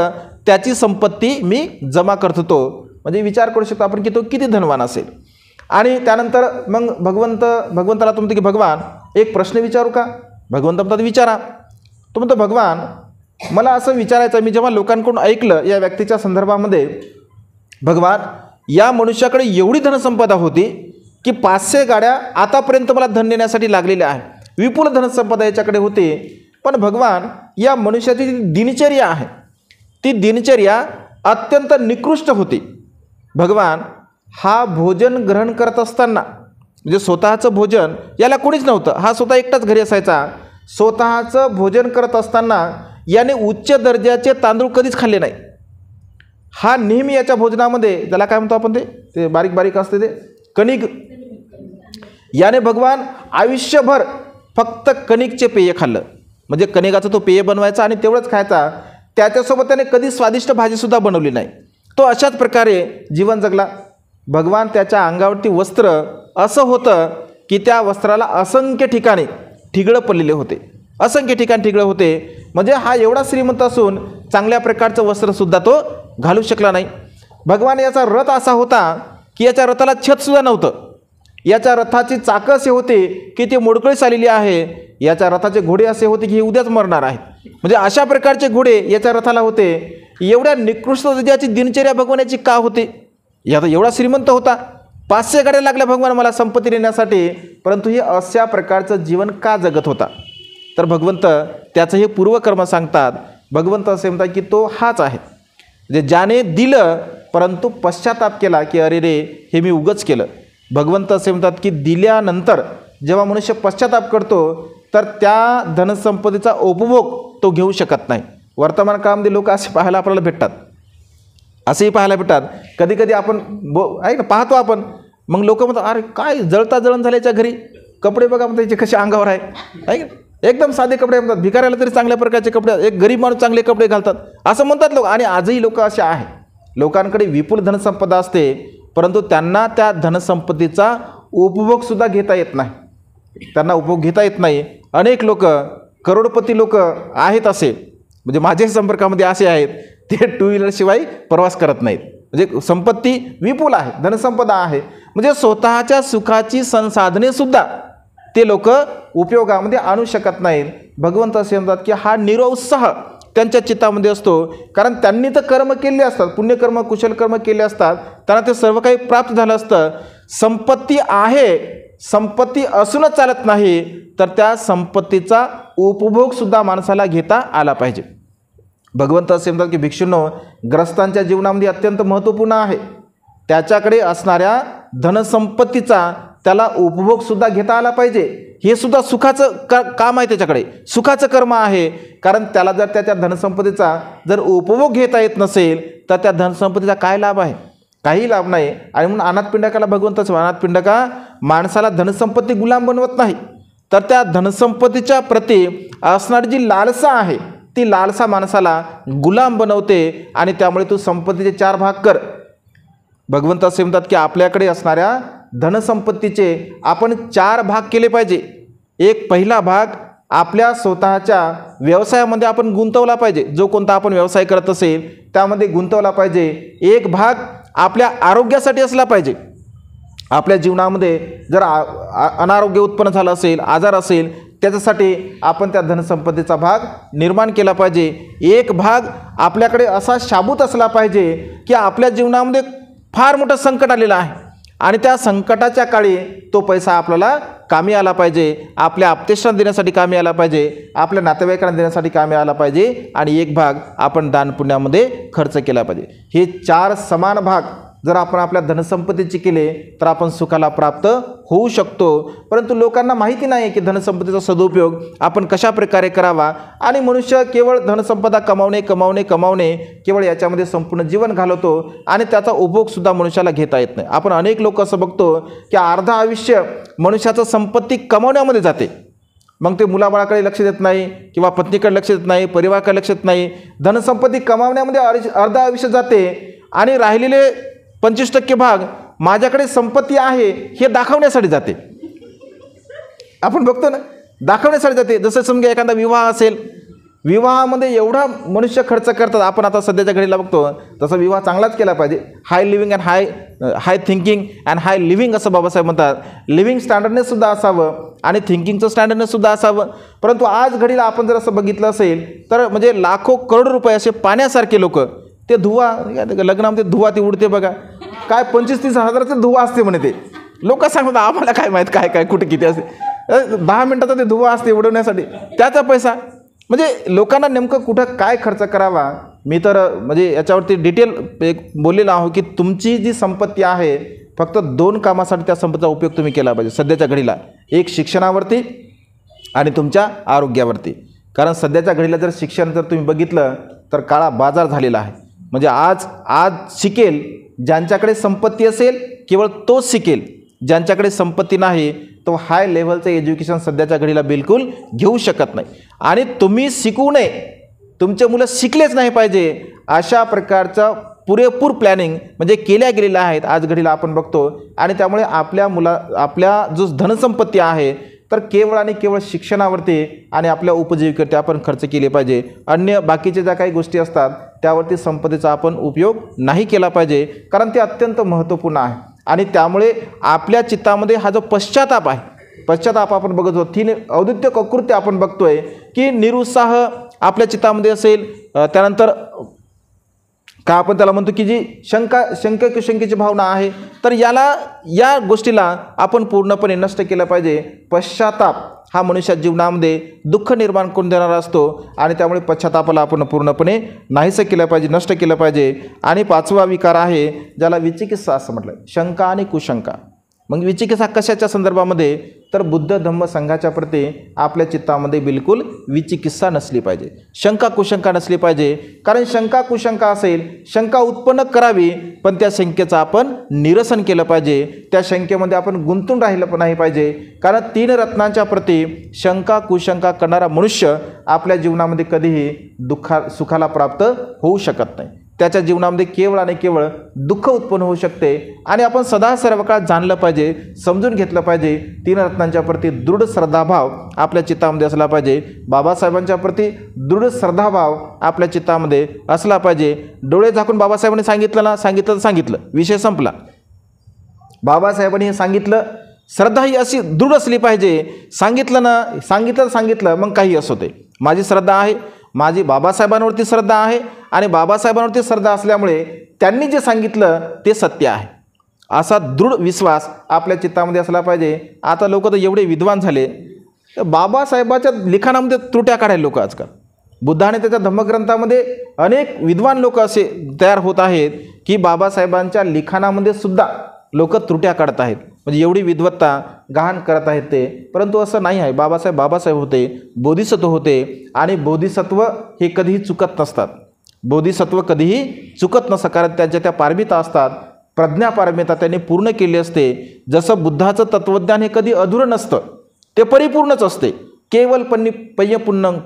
त्याची संपत्ती मी जमा करत होतो. म्हणजे विचार करू शकतो आपण की तो किती धनवान असेल. आणि त्यानंतर मग भगवंताला तो म्हणतो की भगवान एक प्रश्न विचारू का. भगवंत म्हणतात विचारा. तो म्हणतो भगवान मला असं विचारायचं, मी जेव्हा लोकांकडून ऐकलं या व्यक्तीच्या संदर्भामध्ये, भगवान या मनुष्याकडे एवढी धनसंपदा होती की 500 गाड्या आतापर्यंत मला धन देण्यासाठी लागलेल्या आहे, विपुल धनसंपदा याच्याकडे होते. पण भगवान या मनुष्याची जी दिनचर्या आहे ती दिनचर्या अत्यंत निकृष्ट होती. भगवान हा भोजन ग्रहण करत असताना, म्हणजे स्वतःचं भोजन याला कोणीच नव्हतं, हा स्वतः एकटाच घरी असायचा. स्वतःचं भोजन करत असताना याने उच्च दर्जाचे तांदूळ कधीच खाल्ले नाही. हा नेहमी याच्या भोजनामध्ये, त्याला काय म्हणतो आपण, ते बारीक बारीक असते ते कणिक, याने भगवान आयुष्यभर फक्त कणिकचे पेय खाल्लं, म्हणजे कणिकाचा तो पेय बनवायचा आणि तेवढंच खायचा, त्याच्यासोबत त्याने कधी स्वादिष्ट भाजीसुद्धा बनवली नाही. तो अशाच प्रकारे जीवन जगला. भगवान त्याच्या अंगावरती वस्त्र असं होतं की त्या वस्त्राला असंख्य ठिकाणी ठिगळं पडलेले होते, असंख्य ठिकाणी ठिगळं होते. म्हणजे हा एवढा श्रीमंत असून चांगल्या प्रकारचं वस्त्रसुद्धा तो घालू शकला नाही. भगवान याचा रथ असा होता की याच्या रथाला छतसुद्धा नव्हतं. याच्या रथाची चाकं असे होते की ते मोडकळीस आलेली आहे. याच्या रथाचे घोडे असे होते की हे उद्याच मरणार आहेत. म्हणजे अशा प्रकारचे घोडे याच्या रथाला होते. एवढ्या निकृष्ट दर्जाची दिनचर्या भगवानाची का होते? याचा एवढा श्रीमंत होता, 500 गाड्या लागल्या भगवान मला संपत्ती देण्यासाठी, परंतु हे अशा प्रकारचं जीवन का जगत होता? तर भगवंत त्याचं हे पूर्वकर्म सांगतात. भगवंत असे म्हणतात की तो हाच आहे, म्हणजे ज्याने दिलं परंतु पश्चाताप केला की अरे रे हे मी उगच केलं. भगवंत असे म्हणतात की दिल्यानंतर जेव्हा मनुष्य पश्चाताप करतो तर त्या धनसंपत्तीचा उपभोग तो घेऊ शकत नाही. वर्तमान काळामध्ये लोक असे पाहायला आपल्याला भेटतात, असेही पाहायला भेटतात. कधी कधी आपण आहे ना पाहतो आपण, मग लोक म्हणतात अरे काय जळता जळण झाल्याच्या घरी, कपडे बघा त्याचे कसे अंगावर आहे, एकदम साधे कपडे म्हणतात. भिकाऱ्याला तरी चांगल्या प्रकारचे कपडे, एक गरीब माणूस चांगले कपडे घालतात असं म्हणतात लोक. आणि आजही लोक असे आहे, लोकांकडे विपुल धनसंपदा असते परंतु त्यांना त्या धनसंपत्तीचा उपभोगसुद्धा घेता येत नाही, त्यांना उपभोग घेता येत नाही. अनेक लोक करोडपती लोक आहेत असे, म्हणजे माझ्या संपर्कामध्ये असे आहेत, ते टू व्हीलरशिवाय प्रवास करत नाहीत. म्हणजे संपत्ती विपुल आहे, धनसंपदा आहे, म्हणजे स्वतःच्या सुखाची संसाधनेसुद्धा ते लोक उपयोगामध्ये आणू शकत नाहीत. भगवंत असे म्हणतात की हा निरोत्साह त्यांच्या चित्तामध्ये असतो, कारण त्यांनी तर कर्म केले असतात, पुण्यकर्म कुशलकर्म केले असतात, त्यांना ते सर्व काही प्राप्त झालं असतं. संपत्ती आहे, संपत्ती असूनच चालत नाही, तर त्या संपत्तीचा उपभोगसुद्धा माणसाला घेता आला पाहिजे. भगवंत असे म्हणतात की भिक्षूंनो, ग्रस्तांच्या जीवनामध्ये अत्यंत महत्त्वपूर्ण आहे त्याच्याकडे असणाऱ्या धनसंपत्तीचा त्याला उपभोगसुद्धा घेता आला पाहिजे. हे सुद्धा सुखाचं काम आहे, त्याच्याकडे सुखाचं कर्म आहे. कारण त्याला जर त्याच्या धनसंपत्तीचा जर उपभोग घेता येत नसेल तर त्या धनसंपत्तीचा काय लाभ आहे? काही लाभ नाही. आणि म्हणून अनाथपिंडकाला भगवंतच, अनाथपिंडका माणसाला धनसंपत्ती गुलाम बनवत नाही, तर त्या धनसंपत्तीच्या प्रती असणारी जी लालसा आहे ती लालसा माणसाला गुलाम बनवते आणि त्यामुळे तू संपत्तीचे 4 भाग कर. भगवंत असे म्हणतात की आपल्याकडे असणाऱ्या धनसंपत्तीचे आपण 4 भाग केले पाहिजे. एक पहिला भाग आपल्या स्वतःच्या व्यवसायामध्ये आपण गुंतवला पाहिजे, जो कोणता आपण व्यवसाय करत असेल त्यामध्ये गुंतवला पाहिजे. एक भाग आपल्या आरोग्यासाठी असला पाहिजे. आपल्या जीवनामध्ये जर अनारोग्य उत्पन्न झालं असेल, आजार असेल, त्याच्यासाठी आपण त्या धनसंपत्तीचा भाग निर्माण केला पाहिजे. एक भाग आपल्याकडे असा शाबूत असला पाहिजे की आपल्या जीवनामध्ये फार मोठं संकट आलेलं आहे आणि त्या संकटाच्या काळी तो पैसा आपल्याला कामी आला पाहिजे, आपल्या आप्तेष्टांना देण्यासाठी कामी आला पाहिजे, आपल्या नातेवाईकांना देण्यासाठी कामी आला पाहिजे. आणि एक भाग आपण दानपुण्यामध्ये खर्च केला पाहिजे. हे 4 समान भाग जर आपण आपल्या धनसंपत्तीचे केले तर आपण सुखाला प्राप्त होऊ शकतो. परंतु लोकांना माहिती नाही की धनसंपत्तीचा सदुपयोग आपण कशा प्रकारे करावा. आणि मनुष्य केवळ धनसंपदा कमावणे कमावणे कमावणे केवळ याच्यामध्ये संपूर्ण जीवन घालवतो आणि त्याचा उपभोगसुद्धा मनुष्याला घेता येत नाही. आपण अनेक लोक असं बघतो की अर्ध आयुष्य मनुष्याचं संपत्ती कमावण्यामध्ये जाते, मग ते मुलाबाळाकडे लक्ष देत नाही किंवा पत्नीकडे लक्ष देत नाही, परिवाराकडे लक्ष देत नाही. धनसंपत्ती कमावण्यामध्ये अर्ध आयुष्य जाते आणि राहिलेले 25% भाग माझ्याकडे संपत्ती आहे हे दाखवण्यासाठी जाते. आपण बघतो ना, दाखवण्यासाठी जाते. जसं समजा एखादा विवाह असेल, विवाहामध्ये एवढा मनुष्य खर्च करतात. आपण आता सध्याच्या घडीला बघतो तसा विवाह चांगलाच केला पाहिजे. High living and high thinking and high living असं बाबासाहेब म्हणतात. लिव्हिंग स्टँडर्डनेस सुद्धा असावं आणि थिंकिंगचं स्टँडर्डनेस सुद्धा असावं. परंतु आज घडीला आपण जर असं बघितलं असेल तर म्हणजे लाखो करोड रुपये असे पाण्यासारखे लोक, ते धुवा लग्नामध्ये धुवा ती उडते बघा, काय 25-30 हजाराचा धुवा असते म्हणे. ते लोक सांगतात आम्हाला काय माहीत काय काय कुठे किती असते. 10 मिनिटाचा ते धुवा असते उडवण्यासाठी, त्याचा पैसा. म्हणजे लोकांना नेमकं कुठं काय खर्च करावा. मी तर म्हणजे याच्यावरती डिटेल एक बोललेलं आहो की तुमची जी संपत्ती आहे फक्त 2 कामासाठी त्या संपत्तीचा उपयोग तुम्ही केला पाहिजे सध्याच्या घडीला. एक शिक्षणावरती आणि तुमच्या आरोग्यावरती. कारण सध्याच्या घडीला जर शिक्षण जर तुम्ही बघितलं तर काळा बाजार झालेला आहे. म्हणजे आज शिकेल ज्यांच्याकडे संपत्ती असेल, केवळ तोच शिकेल. ज्यांच्याकडे संपत्ती नाही तो हाय लेव्हलचं एज्युकेशन सध्याच्या घडीला बिलकुल घेऊ शकत नाही. आणि तुम्ही शिकू नये, तुमचे मुलं शिकलेच नाही पाहिजे अशा प्रकारचा पुरेपूर प्लॅनिंग म्हणजे केल्या गेलेल्या आहेत आज घडीला आपण बघतो. आणि त्यामुळे आपल्या जो धनसंपत्ती आहे तर केवळ आणि केवळ शिक्षणावरती आणि आपल्या उपजीविकेवरती आपण खर्च केले पाहिजे. अन्य बाकीच्या ज्या काही गोष्टी असतात त्यावरती संपत्तीचा आपण उपयोग नाही केला पाहिजे, कारण ते अत्यंत महत्त्वपूर्ण आहे. आणि त्यामुळे आपल्या चित्तामध्ये हा जो पश्चाताप आहे, पश्चाताप आपण बघतो, तीन औदित्य कृत्य आपण बघतोय की निरुत्साह आपल्या चित्तामध्ये असेल, त्यानंतर का आपण त्याला म्हणतो की जी शंकेची भावना आहे, तर या गोष्टीला आपण पूर्णपणे नष्ट केलं पाहिजे. पश्चाताप हा मनुष्य जीवनामध्ये दुःख निर्माण करून देणारा असतो आणि त्यामुळे पश्चातापाला आपण पूर्णपणे नाहीसं केलं पाहिजे, नष्ट केलं पाहिजे. आणि पाचवा विकार आहे ज्याला विचिकित्सा असं म्हटलं, शंका आणि कुशंका. मग विचिकित्सा कशाच्या संदर्भामध्ये, तर बुद्ध धम्म संघाच्या प्रती आपल्या चित्तामध्ये बिलकुल विचिकित्सा नसली पाहिजे, शंका कुशंका नसली पाहिजे. कारण शंका कुशंका असेल, शंका उत्पन्न करावी पण त्या शंकेचं आपण निरसन केलं पाहिजे, त्या शंकेमध्ये आपण गुंतून राहिलं पण नाही पाहिजे. कारण तीन रत्नांच्या प्रती शंका कुशंका करणारा मनुष्य आपल्या जीवनामध्ये कधीही सुखाला प्राप्त होऊ शकत नाही. त्याच्या जीवनामध्ये केवळ आणि केवळ दुःख उत्पन्न होऊ शकते. आणि आपण सदा सर्व काळ जाणलं पाहिजे, समजून घेतलं पाहिजे, तीन रत्नांच्या प्रती दृढ श्रद्धाभाव आपल्या चित्तामध्ये असला पाहिजे. बाबासाहेबांच्या प्रती दृढ श्रद्धाभाव आपल्या चित्तामध्ये असला पाहिजे. डोळे झाकून बाबासाहेबांनी सांगितलं, विषय संपला. बाबासाहेबांनी हे सांगितलं, श्रद्धा ही अशी दृढ असली पाहिजे. सांगितलं मग काही असो ते. माझी श्रद्धा आहे, माझी बाबासाहेबांवरती श्रद्धा आहे आणि बाबासाहेबांवरती श्रद्धा असल्यामुळे त्यांनी जे सांगितलं ते सत्य आहे असा दृढ विश्वास आपल्या चित्तामध्ये असला पाहिजे. आता लोक तर एवढे विद्वान झाले, बाबासाहेबाच्या लिखाणामध्ये त्रुट्या काढायला लोक आजकाल. बुद्धाने त्याच्या धम्मग्रंथामध्ये अनेक विद्वान लोक असे तयार होत आहेत की बाबासाहेबांच्या लिखाणामध्ये सुद्धा लोक त्रुट्या काढत आहेत, म्हणजे एवढी विद्वत्ता गहाण करत आहेत ते. परंतु असं नाही आहे. बाबासाहेब होते, बोधिसत्व होते आणि बोधिसत्व हे कधीही चुकत नसतात. बोधिसत्व कधीही चुकत नसतं, कारण त्यांच्या त्या पारमिता असतात, प्रज्ञापारमिता त्यांनी पूर्ण केली असते. जसं बुद्धाचं तत्त्वज्ञान हे कधी अधुरं नसतं, ते परिपूर्णच असते. केवल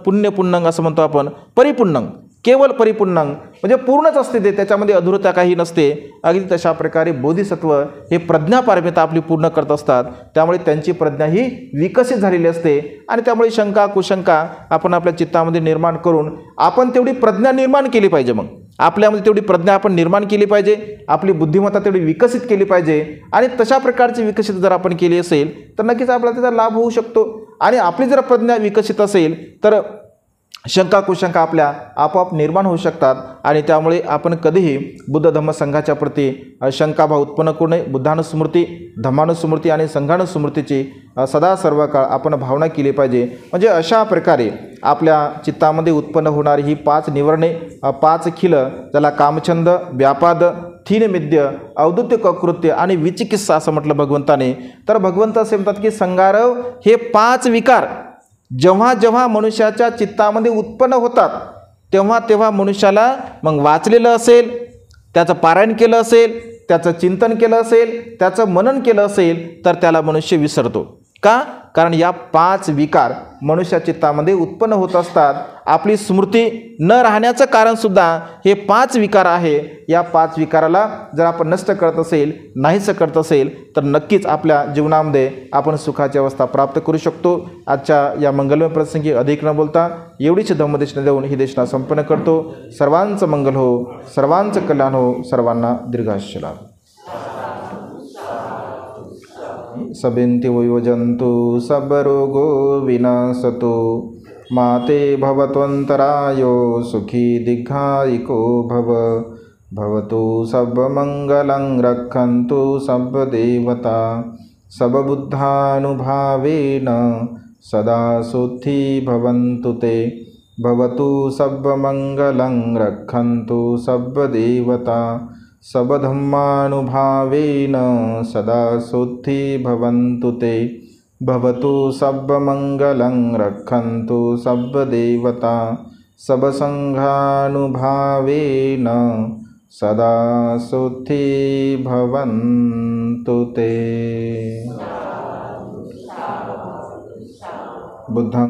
पुण्यपुण्यंग असं म्हणतो आपण, परिपूर्णंग, केवळ परिपूर्णंग म्हणजे पूर्णच असते ते, त्याच्यामध्ये अधुरता काही नसते. अगदी तशा प्रकारे बोधिसत्व हे प्रज्ञापारमिता आपली पूर्ण करत असतात. त्यामुळे त्यांची प्रज्ञा ही विकसित झालेली असते आणि त्यामुळे शंका कुशंका आपण आपल्या चित्तामध्ये निर्माण करून आपण तेवढी प्रज्ञा निर्माण केली पाहिजे. मग आपल्यामध्ये तेवढी प्रज्ञा आपण निर्माण केली पाहिजे, आपली बुद्धिमत्ता तेवढी विकसित केली पाहिजे. आणि तशा प्रकारची विकसित जर आपण केली असेल तर नक्कीच आपल्याला त्याचा लाभ होऊ शकतो. आणि आपली जर प्रज्ञा विकसित असेल तर शंका कुशंका आपल्या आपोआप निर्माण होऊ शकतात. आणि त्यामुळे आपण कधीही बुद्ध धम्म संघाच्या प्रती शंकाभाव उत्पन्न करू नये. बुद्धानुस्मृती, धम्मानुस्मृती आणि संघानुस्मृतीची सदा सर्व काळ आपण भावना केली पाहिजे. म्हणजे अशा प्रकारे आपल्या चित्तामध्ये उत्पन्न होणारी ही 5 निवरणे, 5 खिलं, ज्याला कामछंद, व्यापाद, थीनमिद्य, औदित्य कृत्य आणि विचिकित्सा असं म्हटलं भगवंताने. तर भगवंत असे म्हणतात की संगारव हे 5 विकार जेव्हा जेव्हा मनुष्याच्या चित्तामध्ये उत्पन्न होतात तेव्हा मनुष्याला मग वाचलेलं असेल, त्याचं पारायण केलं असेल, त्याचं चिंतन केलं असेल, त्याचं मनन केलं असेल तर त्याला मनुष्य विसरतो. का? कारण या 5 विकार मनुष्या चित्तामध्ये उत्पन्न होत असतात. आपली स्मृती न राहण्याचं कारणसुद्धा हे 5 विकार आहे. या 5 विकाराला जर आपण नष्ट करत असेल, नाहीसं करत असेल तर नक्कीच आपल्या जीवनामध्ये आपण सुखाची अवस्था प्राप्त करू शकतो. आजच्या या मंगलमय प्रसंगी अधिक न बोलता एवढीच धम्मदेशना देऊन ही देशना संपन्न करतो. सर्वांचं मंगल हो, सर्वांचं कल्याण हो, सर्वांना दीर्घायुष्य लाभ. सबिंति वयोजन्तु सब रोगो विनाशतु माते भवत्वन्तरायो सुखी दीर्घायिको भवतु सब मंगलं रक्षन्तु सब देवता सब बुद्धानुभावेन सदा सुखी भवन्तु ते भवतु सब मंगलं रक्षन्तु सब देवता सब धम्मानुभावेन सदा सुखी भवन्तु ते भवतु सब मंगलं रक्षन्तु सब देवता सब संघानुभावेन सदा सुखी भवन्तु ते. बुद्धांग